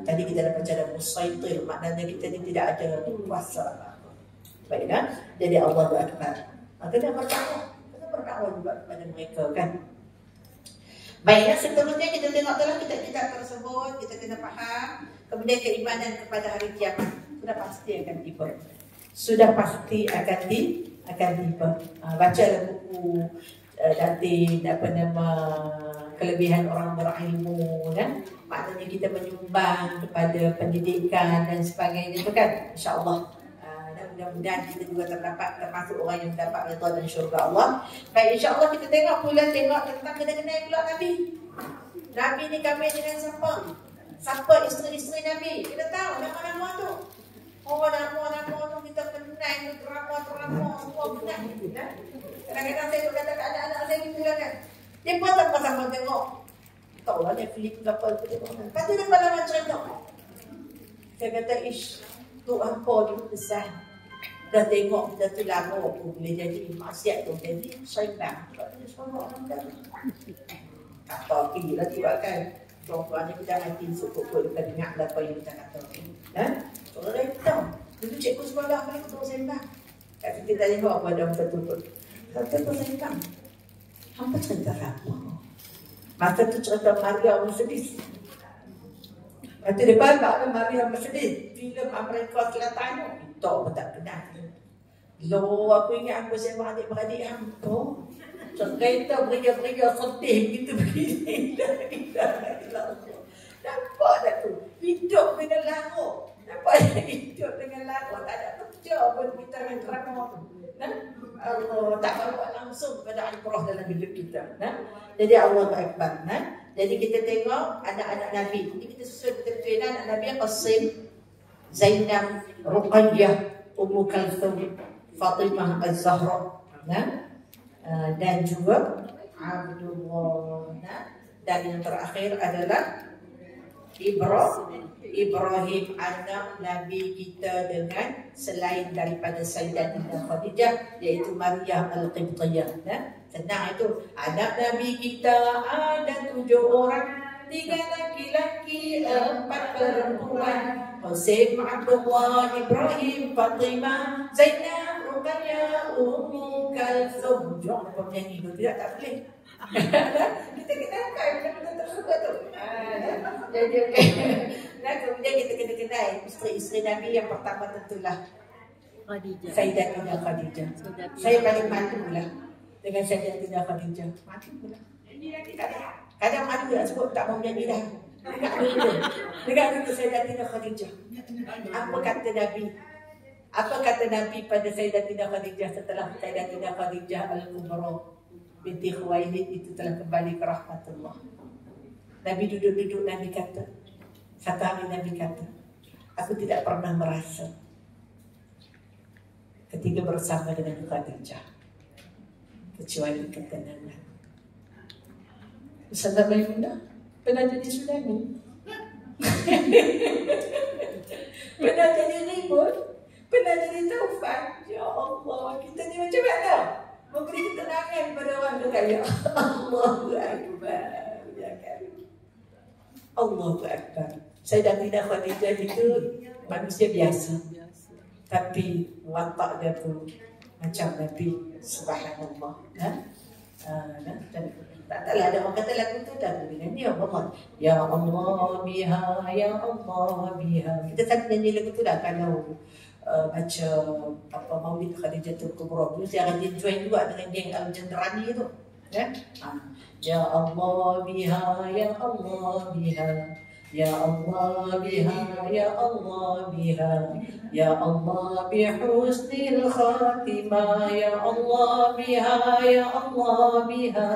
Tadi kita dah baca dalam Musaitir, maknanya kita ni tidak ada kuasa. Baiklah, jadi Allahu Akbar. Kena berdakwah juga kepada mereka kan. Baiklah, seterusnya kita tengok telah kitab-kitab tersebut, kita kena faham. Kemudian keimanan kepada hari kiamat sudah pasti akan tiba. Sudah pasti akan tiba. Bacalah buku nanti kelebihan orang berilmu kan. Maknanya kita menyumbang kepada pendidikan dan sebagainya itu kan, insya-Allah. Mudah-mudahan kita juga termasuk orang yang mendapat redha dan syurga Allah. Baik, insya-Allah kita tengok tentang kenal pula Nabi. Nabi ni kami dengan siapa? Siapa isteri-isteri Nabi? Kita tahu nama-nama tu. Nama-nama tu kita kenal, drama-drama semua kenal. Kadang-kadang saya kata kat anak-anak saya gitu kan. Dia pun sama-sama tengok. Tahu lah dia filem apa tu tengok. Kata dia pengalaman cerita. Saya kata tu apa dia besar. Dah tengok dah tu lama pun boleh jadi maksiat tu jadi seimbang. Kata pergi lah juga kan. Tuan-tuan ni kita nanti suku-suku kita dengar apa yang kita kata. Kalau kita dulu cikgu sekolah mereka tu seimbang. Kata kita tengok apa dalam betul-betul. Kata tu seimbang. Hampa cerita apa? Masa tu cerita Maria Mercedes. Kata dia balik Maria Mercedes. Filem Amerika Selatan. Tak pun tak kenal. Loh, aku ingat aku sama adik-beradik hampa. Cerita beria-beria sedih begitu begini. Nampak tak tu? Hidup dengan larut. Nampak tak hidup dengan larut? Tak ada kerja pun kita dengan drama tu. Allah tak bawa langsung pada ibrah dalam hidup kita. Nah, jadi Allahu Akbar. Nah, jadi kita tengok anak-anak Nabi. Ini kita susun betul-betul anak Nabi Qasim, Zainab, Ruqayyah, Ummu Kalthum, Fatimah Az-Zahra. Nah, dan juga Abdullah. Nah, dan yang terakhir adalah Ibrahim, anak Nabi kita dengan selain daripada Sayyidatina Khadijah, iaitu Maryam Al-Qibtiyah. Senang itu. Anak Nabi kita ada 7 orang, 3 laki-laki, 4 perempuan. Qasim, Abdullah, Ibrahim, Fatimah, Zainab, Ruqayyah, Ummu Kalthum. Jangan lupa menyanyi itu, tak boleh. Kita kena kita tersuka tu. Jadi dan kemudian kita kena kenal isteri-isteri Nabi yang pertama tentulah Khadijah. Sayyidatina Khadijah. Saya paling malu lah dengan Sayyidatina Khadijah. Malu pula. Kadang malu tak sebut tak mau menyanyi dah. Dengar dulu Sayyidatina Khadijah. Apa kata Nabi? Apa kata Nabi pada Sayyidatina Khadijah setelah Sayyidatina Khadijah Al-Kubra binti Khuwailid itu telah kembali ke rahmatullah. Nabi duduk-duduk, Nabi kata, satu hari Nabi kata, aku tidak pernah merasa ketika bersama dengan Khadijah kecuali ketenangan. Ustazah Maimunah pernah jadi tsunami, pernah jadi ribut, pernah jadi taufan. Ya Allah, kita ni macam mana? Memberi ketenangan kepada orang kaya. Allahu Akbar. Ya kan? Allahu Akbar. Sayyidatina Khadijah itu manusia biasa, tapi watak dia tu macam Nabi. Subhanallah. Taklah ada orang kata lagu tu dah dengan dia Allah. Ya Allah biha, ya Allah biha. Kita tak nyanyi lagu tu dah kalau baca apa Maulid Khadijatul Kubra. Dulu saya rajin join juga dengan geng Al-Jandrani tu. Ya Allah biha, ya Allah biha, ya Allah biha, ya Allah biha, ya Allah bihusnil khatimah, ya Allah biha, ya Allah biha,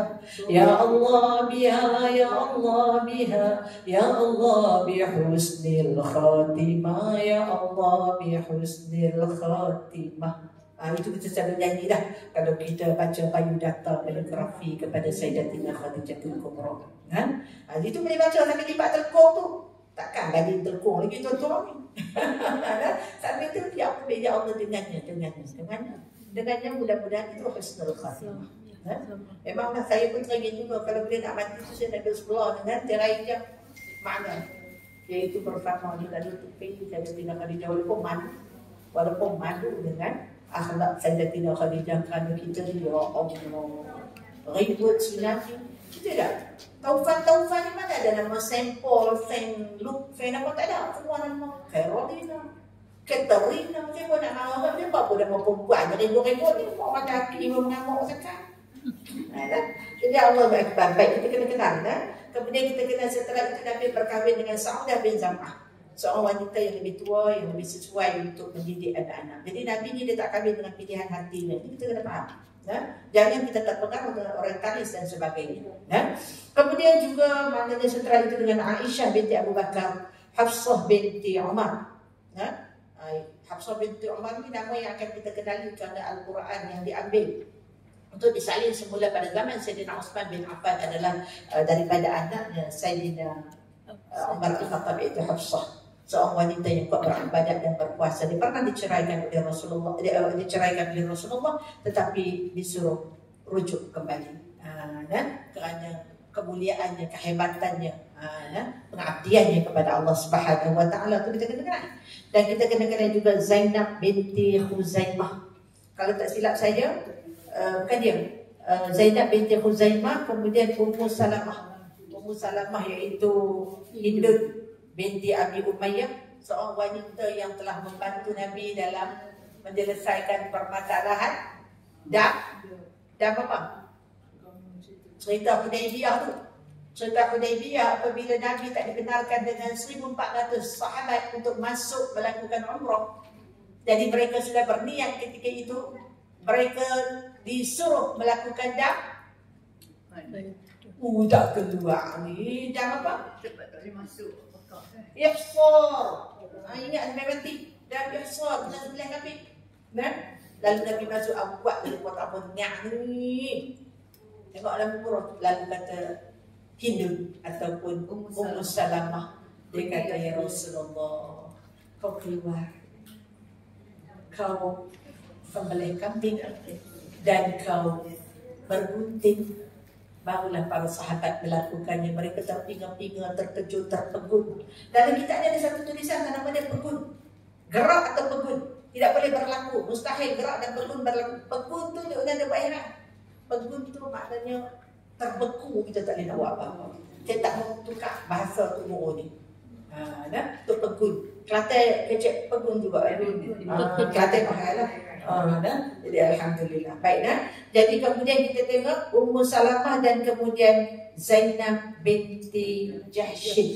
ya Allah biha, ya Allah biha, ya Allah bihusnil khatimah, ya Allah bihusnil khatimah. Itu kita selalu nyanyi dah kalau kita baca biodata biografi kepada Sayyidatina Khadijatul Kubra. Itu boleh baca sampai lipat telkung tu. Takkan bagi telkung lagi tuan-tuan ni. Sampai tu ya Allah dengannya mudah-mudahan itu husnul khatimah. Memanglah saya pun teringin juga kalau boleh nak mati tu saya nak bersebelah dengan tirai jam makna, iaitu bersama di dalam tupi Sayyidatina Khadijah walaupun malu dengan akhlak Sayyidatina Khadijah kerana kita ni ya Allah ribut tsunami. Kita tak Taufan ni mana ada nama Sampol, Fan, Luke, Fan apa tak ada. Semua nama Carolina, Katerina. Macam mana nak marah dia apa nama perempuan ribut-ribut ni mau mata laki mengamuk sekarang. Jadi Allah Akbar. Baik, kita kena kenal. Kemudian kita kena setelah itu Nabi berkahwin dengan Saudah bin Zam'ah, seorang wanita yang lebih tua, yang lebih sesuai untuk mendidik anak-anak. Jadi Nabi ni dia tak kahwin dengan pilihan hatinya. Ini kita kena faham. Jangan kita terpengaruh dengan orientalis dan sebagainya. Kemudian juga maknanya setelah itu dengan Aisyah binti Abu Bakar, Hafsah binti Umar. Hafsah binti Umar ni nama yang akan kita kenali kerana Al-Quran yang diambil untuk disalin semula pada zaman Sayyidina Uthman bin Affan adalah daripada anaknya Sayyidina Umar Al-Khattab, itu Hafsah, seorang wanita yang kuat beribadat dan berpuasa. Dia pernah diceraikan oleh Rasulullah, tetapi disuruh rujuk kembali kerana kemuliaannya, kehebatannya, pengabdiannya kepada Allah Subhanahu wa taala. Itu kita kena kenal. Dan kita kena kenal juga Zainab binti Khuzaimah. Kalau tak silap saya, bukan dia. Zainab binti Khuzaimah, kemudian Ummu Salamah iaitu Hindun binti Abi Umayyah, seorang wanita yang telah membantu Nabi dalam menyelesaikan permasalahan dan apa? Cerita Hudaibiyah tu. Cerita Hudaibiyah apabila Nabi tak dikenalkan dengan 1,400 sahabat untuk masuk melakukan umrah. Jadi mereka sudah berniat ketika itu mereka disuruh melakukan dam. Baik. Tak keluar ni. Dam apa? Cepat tak boleh masuk. Ihsar. Ingat sampai mati. Dam ihsar. Kena sebelah kambing. Kan? Lalu Nabi masuk awak lalu buat apa nyak ni. Tengok dalam Quran. Lalu kata Hindu ataupun Ummu Salamah. Dia kata, ya Rasulullah, kau keluar. Kau sembelih kambing dan kau bergunting. Barulah para sahabat melakukannya. Mereka terpinga-pinga, terkejut, terpegun. Dalam kitab ada satu tulisan nama dia pegun. Gerak atau pegun. Tidak boleh berlaku. Mustahil gerak dan pegun berlaku. Pegun tu dia ada akhirat. Pegun tu maknanya terbeku. Kita tak boleh nak buat apa-apa. Saya tak mau tukar bahasa tubuh ni. Tu pegun. Kelantan kecek pegun juga. Kelantan mahal lah. Jadi alhamdulillah. Baik. Jadi kemudian kita tengok Ummu Salamah dan kemudian Zainab binti Jahshin.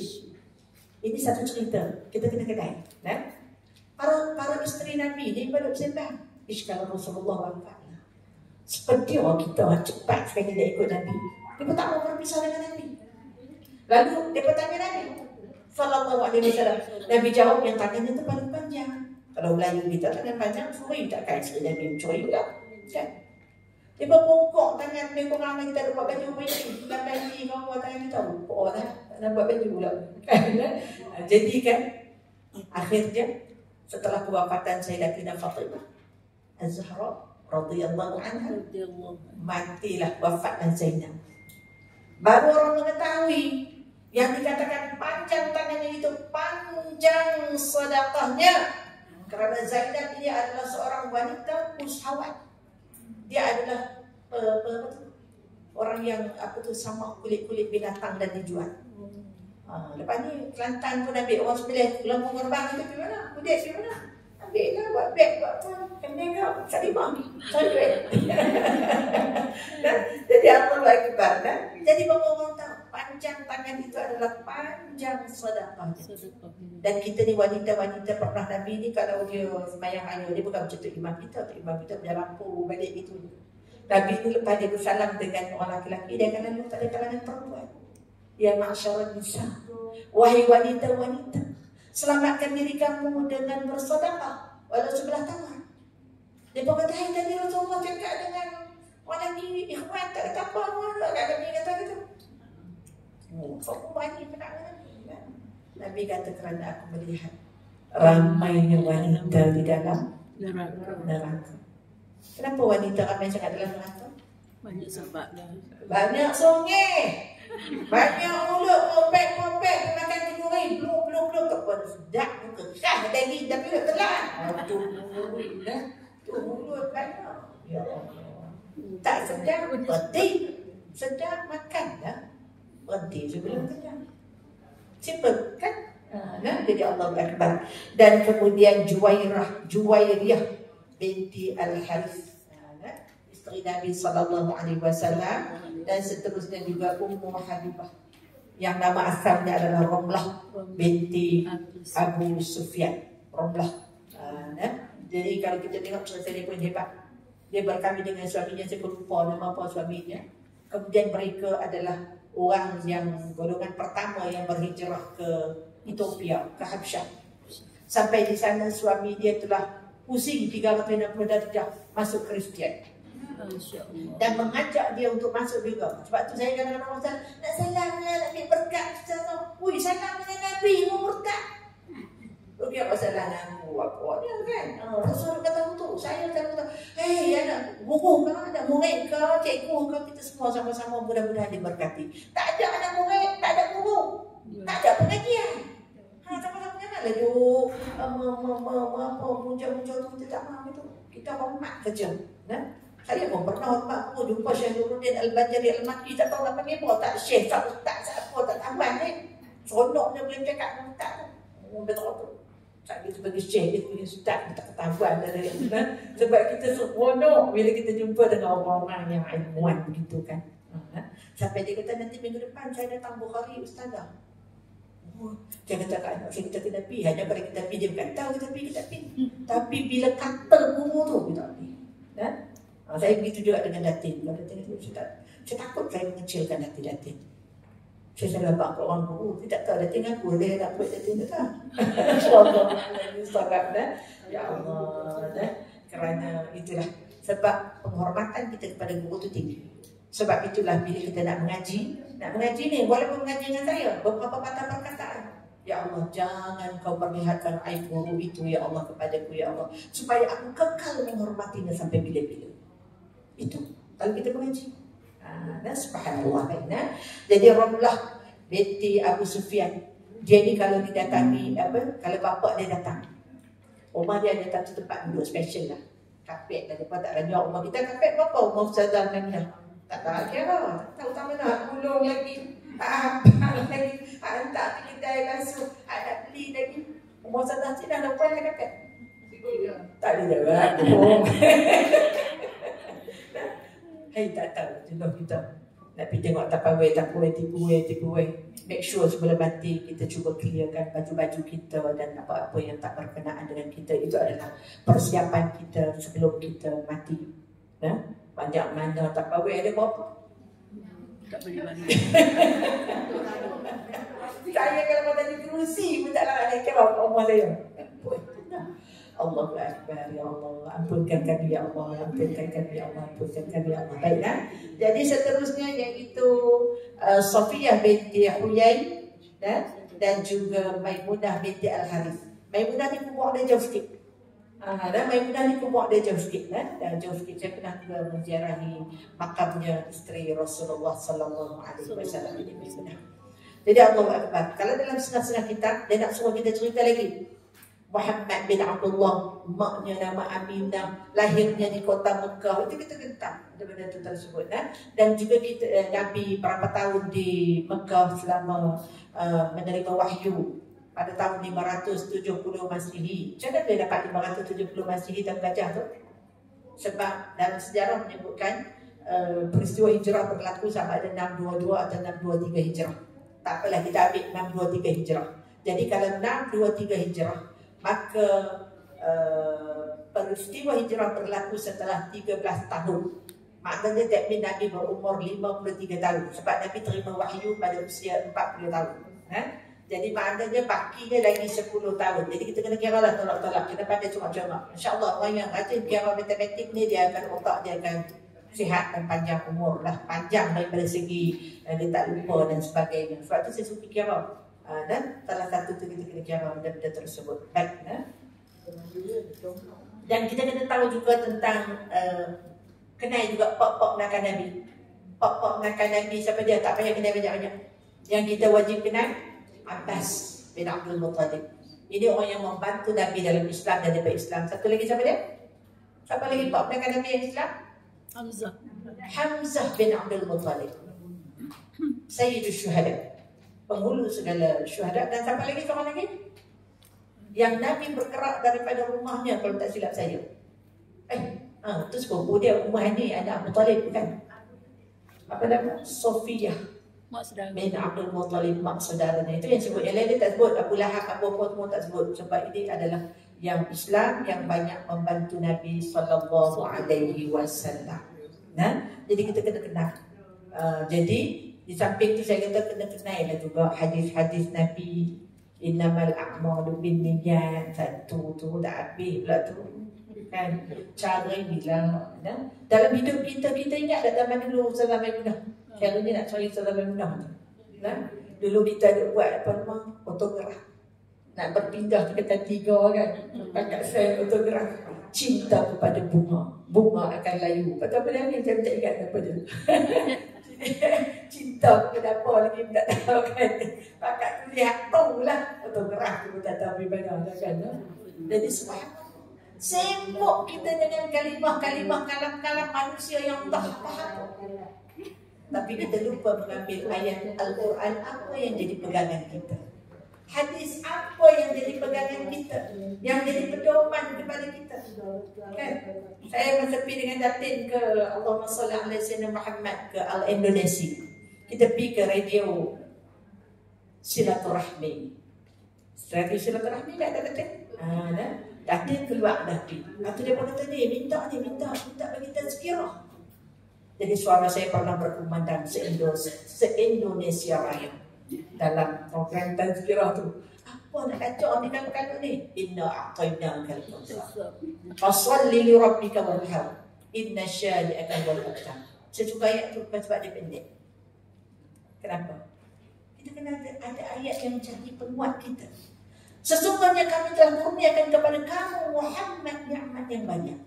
Ini satu cerita. Kita kena kedai. Para isteri Nabi ni pada bersembang. Kalau Rasulullah wafat. Seperti orang kita cepat sekali dia ikut Nabi. Dia tak mau berpisah dengan Nabi. Lalu dia bertanya Nabi Sallallahu Alaihi Wasallam. Nabi jawab yang tangannya tu paling panjang. Kalau Melayu kita tangan panjang, suri takkan isteri Nabi mencuri juga. Kan? Dia berpokok tangan dia kurang kita ada buat baju begini. Dan baju kau buat tangan kita lupa dah. Tak nak buat baju pula. Jadi kan akhirnya setelah kewafatan Sayyidatina Fatimah Az-Zahra radhiyallahu anha, matilah wafatnya Zainab. Baru orang mengetahui yang dikatakan panjang tangannya itu panjang sedekahnya. Kerana Zainab ini adalah seorang wanita usahawan. Dia adalah orang yang sama kulit-kulit binatang dan dijual. Lepas ni Kelantan pun ambil orang sebelah Lampung Gerbang itu pergi mana? Kudik pergi mana? Ambil lah buat beg, buat apa? Kena kau cari bang, cari duit. Jadi Allah Akbar. Jadi bapak orang tahu panjang tangan itu adalah panjang sedekah. Dan kita ni wanita-wanita pernah Nabi ni kalau dia sembahyang ayah dia bukan macam tu imam kita berjalan balik itu. Nabi ni lepas dia bersalam dengan orang lelaki dia akan lalu tak ada kalangan perempuan. Ya ma'syaral nisa, wahai wanita-wanita, selamatkan diri kamu dengan bersedekah walau sebelah tangan. Dia berkata, hai tadi Rasulullah cakap dengan orang ni ikhwan tak kata apa tak kata Nabi kata gitu. Kau banyak nak Nabi kata kerana aku melihat ramainya wanita di dalam neraka. Kenapa wanita ramai sangat dalam neraka? Banyak sebabnya. Banyak sungai. Banyak mulut, popek, makan kenduri, bluk, kepala sedap, kekah daging, tapi tak telan. Tu mulut banyak. Ya Allah. Tak sedap, berhenti. Sedap makan dah. Berhenti sebelum kenyang. Simple kan? Jadi Allah Akbar. Dan kemudian Juwairiyah binti Al-Harith, isteri Nabi Sallallahu Alaihi Wasallam. Dan seterusnya juga Ummu Habibah yang nama asalnya adalah Ramlah binti Abu Sufyan. Ramlah. Jadi kalau kita tengok cerita dia pun hebat. Dia berkahwin dengan suaminya, saya lupa nama apa suaminya. Kemudian mereka adalah orang yang golongan pertama yang berhijrah ke Ethiopia, ke Habsyah. Sampai di sana suami dia telah pusing 360 darjah masuk Kristian. Dan mengajak dia untuk masuk juga. Sebab tu saya kadang-kadang orang nak salamnya, nak ambil berkat. Wih, salam dengan Nabi, mau berkat. Okey, apa salah aku? Apa dia kan? Rasul kata untuk saya kata, hei anak guru kau, anak murid kau, cikgu kau, kita semua sama-sama mudah-mudahan diberkati. Tak ada anak murid, tak ada guru, tak ada pengajian. Sama-sama jangan lagi muncul-muncul tu kita tak mahu itu. Kita hormat kerja. Saya pun pernah hormat aku jumpa Syekh Nuruddin Al-Banjari Al-Makki, tak tahu nak panggil apa, tak Syekh, tak Ustaz, tak apa, tak tahuan ni. Seronoknya boleh cakap dengan Ustaz tu. Betul tu. Tak kita sebagai Syekh, kita punya Ustaz, kita tak ketahuan dari sebab kita seronok bila kita jumpa dengan orang-orang yang ilmuwan begitu kan. Sampai dia kata nanti minggu depan saya datang Bukhari Ustazah. Jangan cakap anak saya kita kena pergi. Hanya pada kita pergi, dia bukan tahu kita pergi. Tapi bila kata guru tu kita pergi. Saya begitu juga dengan Datin. Kalau Datin itu saya takut saya mengecilkan hati Datin. Saya salah bak orang guru, tidak tahu Datin aku, dia nak buat Datin tu tak. Ya Allah, kerana itulah sebab penghormatan kita kepada guru itu tinggi. Sebab itulah bila kita nak mengaji ni, walaupun mengaji dengan saya, beberapa patah perkataan. Ya Allah, jangan kau perlihatkan aib guru itu ya Allah kepadaku ya Allah, supaya aku kekal menghormatinya sampai bila-bila. Itu kalau kita mengaji. Subhanallah. Jadi Ramlah binti Abu Sufyan, dia ni kalau didatangi kalau bapak dia datang, rumah dia ada satu tempat duduk special lah. Kapet lah, lepas tak rajak rumah kita. Kapet berapa rumah Ustazah Aminah? Tak kira, tak tahu mana, gulung lagi, apa lagi, hantar pergi kedai langsung, nak beli lagi. Rumah Ustazah Cik dah lepas dah kapet. Tak ada jawab. Hai, tak tahu jenuh kita. Nak pergi tengok tapawai, tipu wei. Make sure sebelum mati kita cuba clearkan baju-baju kita dan apa-apa yang tak berkenaan dengan kita. Itu adalah persiapan kita sebelum kita mati. Banyak mana tapawai ada berapa? Tak boleh mana. Saya kalau tadi kerusi pun tak nak kira rumah saya. Allahu Akbar, ya Allah, ampunkan kami ya Allah, ampunkan kami ya Allah, ampunkan kami ya Allah. Baiklah. Jadi seterusnya iaitu Safiyah binti Huyai dan juga Maimunah binti Al-Harith. Maimunah ni kubur dia jauh sikit. Maimunah ni kubur dia jauh sikit dan jauh sikit. Saya pernah juga menziarahi makamnya isteri Rasulullah sallallahu alaihi wasallam ini Maimunah. Jadi Allahu Akbar. Kalau dalam setengah-setengah kitab dia nak suruh kita cerita lagi. Muhammad bin Abdullah, maknya nama Aminah, lahirnya di kota Mekah. Itu kita gentar benda itu tersebut. Dan juga kita Nabi berapa tahun di Mekah selama menerima wahyu pada tahun 570 Masihi. Macam mana dia dapat 570 Masihi dan gajah tu? Sebab dalam sejarah menyebutkan peristiwa hijrah berlaku sama ada 622 atau 623 hijrah. Tak apalah, kita ambil 623 hijrah. Jadi kalau 623 hijrah, maka peristiwa hijrah berlaku setelah 13 tahun. Maknanya that mean Nabi berumur 53 tahun. Sebab Nabi terima wahyu pada usia 40 tahun. Jadi maknanya bakinya lagi 10 tahun. Jadi kita kena kira lah tolak-tolak. Kita pandai cuma-cuma. InsyaAllah orang yang rajin kira matematik ni, dia akan otak dia akan sihat dan panjang umur lah. Panjang daripada segi dia tak lupa dan sebagainya. Sebab tu saya suka kira. Dan salah satu tu kita kena kira benda-benda tersebut. Baik, dan kita kena tahu juga tentang kenal juga pok-pok nakan Nabi. Pok-pok nakan Nabi siapa dia? Tak payah kenal banyak-banyak. Yang kita wajib kenal Abbas bin Abdul Muttalib. Ini orang yang membantu Nabi dalam Islam dan daripada Islam. Satu lagi siapa dia? Siapa lagi pok nakan Nabi yang Islam? Hamzah bin Abdul Muttalib, Sayyidus Syuhada, penghulu segala syuhada. Dan siapa lagi, seorang lagi yang Nabi bergerak daripada rumahnya kalau tak silap saya. Itu sepupu dia, Ummah ni anak Abu Talib kan? Apa nama? Safiyah bin Abdul Muttalib, mak saudaranya. Itu yang sebut. Yang lain dia tak sebut. Abu Lahab, Abu Bakar semua tak sebut. Sebab ini adalah yang Islam yang banyak membantu Nabi sallallahu alaihi wasallam. Jadi kita kena kenal. Jadi di samping itu saya kata kena kenal juga hadis-hadis Nabi. Innamal a'malu binniyat. Satu tu dah habis pula tu. Kan? Cara bila dalam hidup kita ingat tak zaman dulu Ustazah Maimunah. Sekarang ni nak cari Ustazah Maimunah. Dulu kita ada buat apa nama? Fotograf. Nak berpindah ke kata 3 kan. Pakat saya fotograf. Cinta kepada bunga. Bunga akan layu. Kata apa dia ni? Saya tak ingat apa dia. Cinta kepada apa lagi tak tahu kan. Pakat tu lihat tahu lah. Fotograf tu tak tahu bagaimana kan. Jadi subhanallah, sibuk kita dengan kalimah-kalimah kalam-kalam manusia yang tak faham. Tapi kita lupa mengambil ayat Al-Quran apa yang jadi pegangan kita. Hadis apa yang jadi pegangan kita, yang jadi pedoman kepada kita. Kan? Saya masa pergi dengan Datin ke Allahumma salli ala Sayyidina Muhammad ke Al-Indonesia. Kita pergi ke radio Silaturahmi. Radio Silaturahmi tak ada Datin? Datin keluar datin. Lepas tu dia pun kata ni, minta bagi tazkirah. Jadi suara saya pernah berkumandang se-Indonesia Raya dalam program tazkirah tu. Apa nak kacau ni kalau ni? Inna a'tainakal kautsar. Fasholli li rabbika wanhar. Inna syani'aka huwal abtar. Saya suka ayat tu sebab dia pendek. Kenapa? Kita kena ada ayat yang jadi penguat kita. Sesungguhnya kami telah kurniakan kepada kamu Muhammad nikmat yang banyak.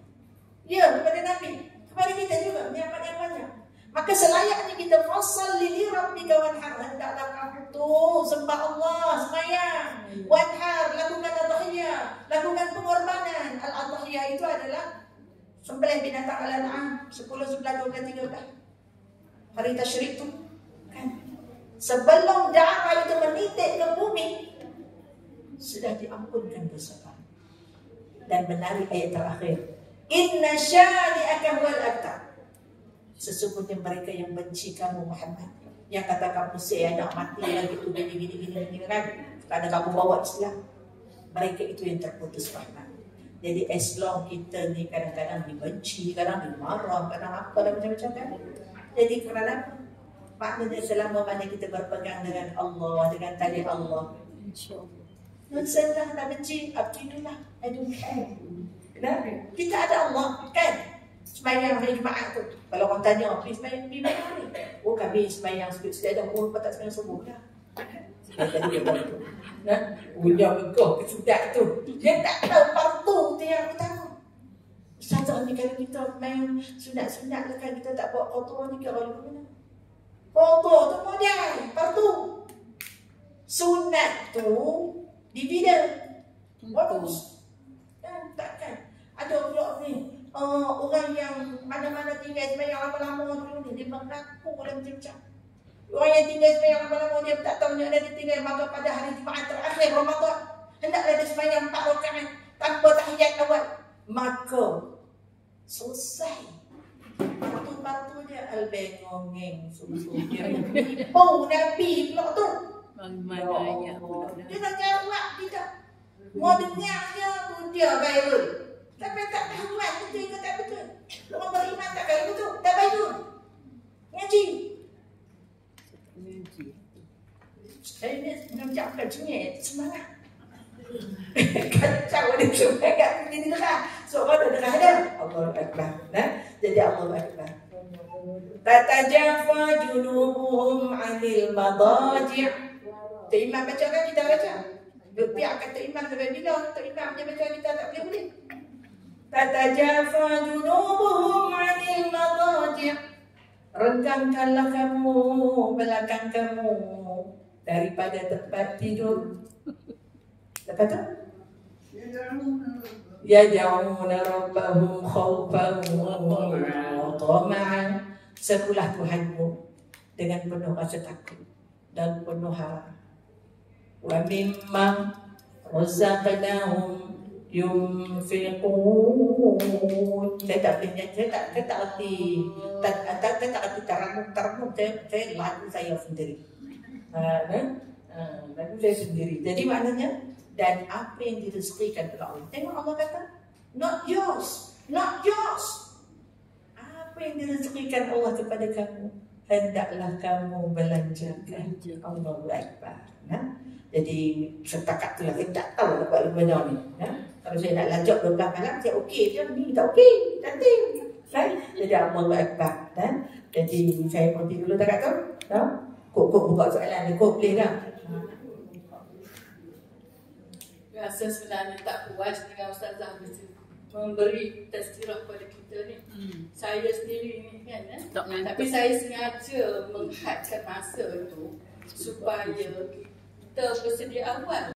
Ya, kepada Nabi, kepada kita juga nikmat yang banyak. Maka selayaknya kita fasholli li rabbika wanhar. Hendaklah kamu tu sembah Allah, sembahyang. Wanhar, lakukan adhiyah, lakukan pengorbanan. Al-adhiyah itu adalah sembelih binatang al-an'am 10, 11, 12, 13 hari tasyrik tu kan. Sebelum darah itu menitik ke bumi, sudah diampunkan dosa kamu. Dan menarik ayat terakhir, inna syani'aka huwal abtar. Sesungguhnya mereka yang benci kamu Muhammad, yang kata kamu saya nak mati lagi tu gini kan, kerana kamu bawa Islam, mereka itu yang terputus rahmat. Jadi as long kita ni kadang-kadang dibenci, kadang dimarah, kadang apa dan macam-macam kan. Jadi kerana maknanya selama mana kita berpegang dengan Allah, dengan tali Allah, insya-Allah. Senang nak benci, abdillah, aduh kan. Kenapa? Kita ada Allah kan. Sembahyang hari Jumaat tu, kalau orang tanya, pergi sembahyang di mana ni? Oh kami sembahyang sebut-sebut ada, oh tak sembahyang subuh dah. Punya begah kesudak tu. Dia tak tahu fardu tu yang utama. Ustazah ni kalau kita main sunat-sunat kan kita tak buat qadha ni kalau mana? Qadha tu modal, fardu. Sunat tu dividen. Bagus. Dan takkan ada pula ni orang yang mana-mana tinggal sembahyang lama-lama dulu ni dia mengaku macam-macam. Orang yang tinggal sembahyang lama-lama dia tak tahu ni ada dia tinggal, maka pada hari Jumaat terakhir Ramadan hendaklah dia sembahyang 4 rakaat tanpa tahiyat awal. Maka selesai. Batu-batu dia al-bengongeng susu dia. Oh Nabi pula tu. Mana ayat pula. Dia nak jawab kita. Mau dengarnya tu dia viral. Tapi tak tahu kan betul ke tak betul. Orang beriman tak kaya betul. Tak baik. Ngaji. Saya ni mengucapkan cengit, semangat. Kacau dia cuma kat sini dah. Seorang dah dengar dah. Allahu Akbar. Nah, jadi Allahu Akbar. Tatajafa junubuhum 'anil madaji'. Tok Imam baca kan kita baca. Biar kata Imam sampai bila Tok Imam dia baca kita tak boleh. Tatajafa junubuhum 'anil madaji'. Renggangkanlah kamu belakang kamu daripada tempat tidur. Lepas tu yad'una rabbahum khawfan wa tama'an. Serulah Tuhanmu dengan penuh rasa takut dan penuh harap. Wa mimma razaqnahum yunfiqun. Saya tak erti taranum saya lagu saya sendiri. Lagu saya sendiri. Jadi maknanya dan apa yang direzekikan oleh Allah. Tengok Allah kata, not yours, not yours. Apa yang direzekikan Allah kepada kamu, hendaklah kamu belanjakan. Allahu Akbar. Jadi setakat tu lah kita tak tahu buat benda ni. Kalau saya nak lanjut 12 malam, saya okey je. Ni tak okey, cantik. Jadi Allahu Akbar. Jadi saya berhenti dulu tak tu. Kok buka soalan ni, kok boleh tak? Rasa sebenarnya tak puas dengan Ustazah memberi tazkirah kepada kita ni. Saya sendiri ni kan, tapi saya sengaja menghadkan masa tu supaya kita bersedia awal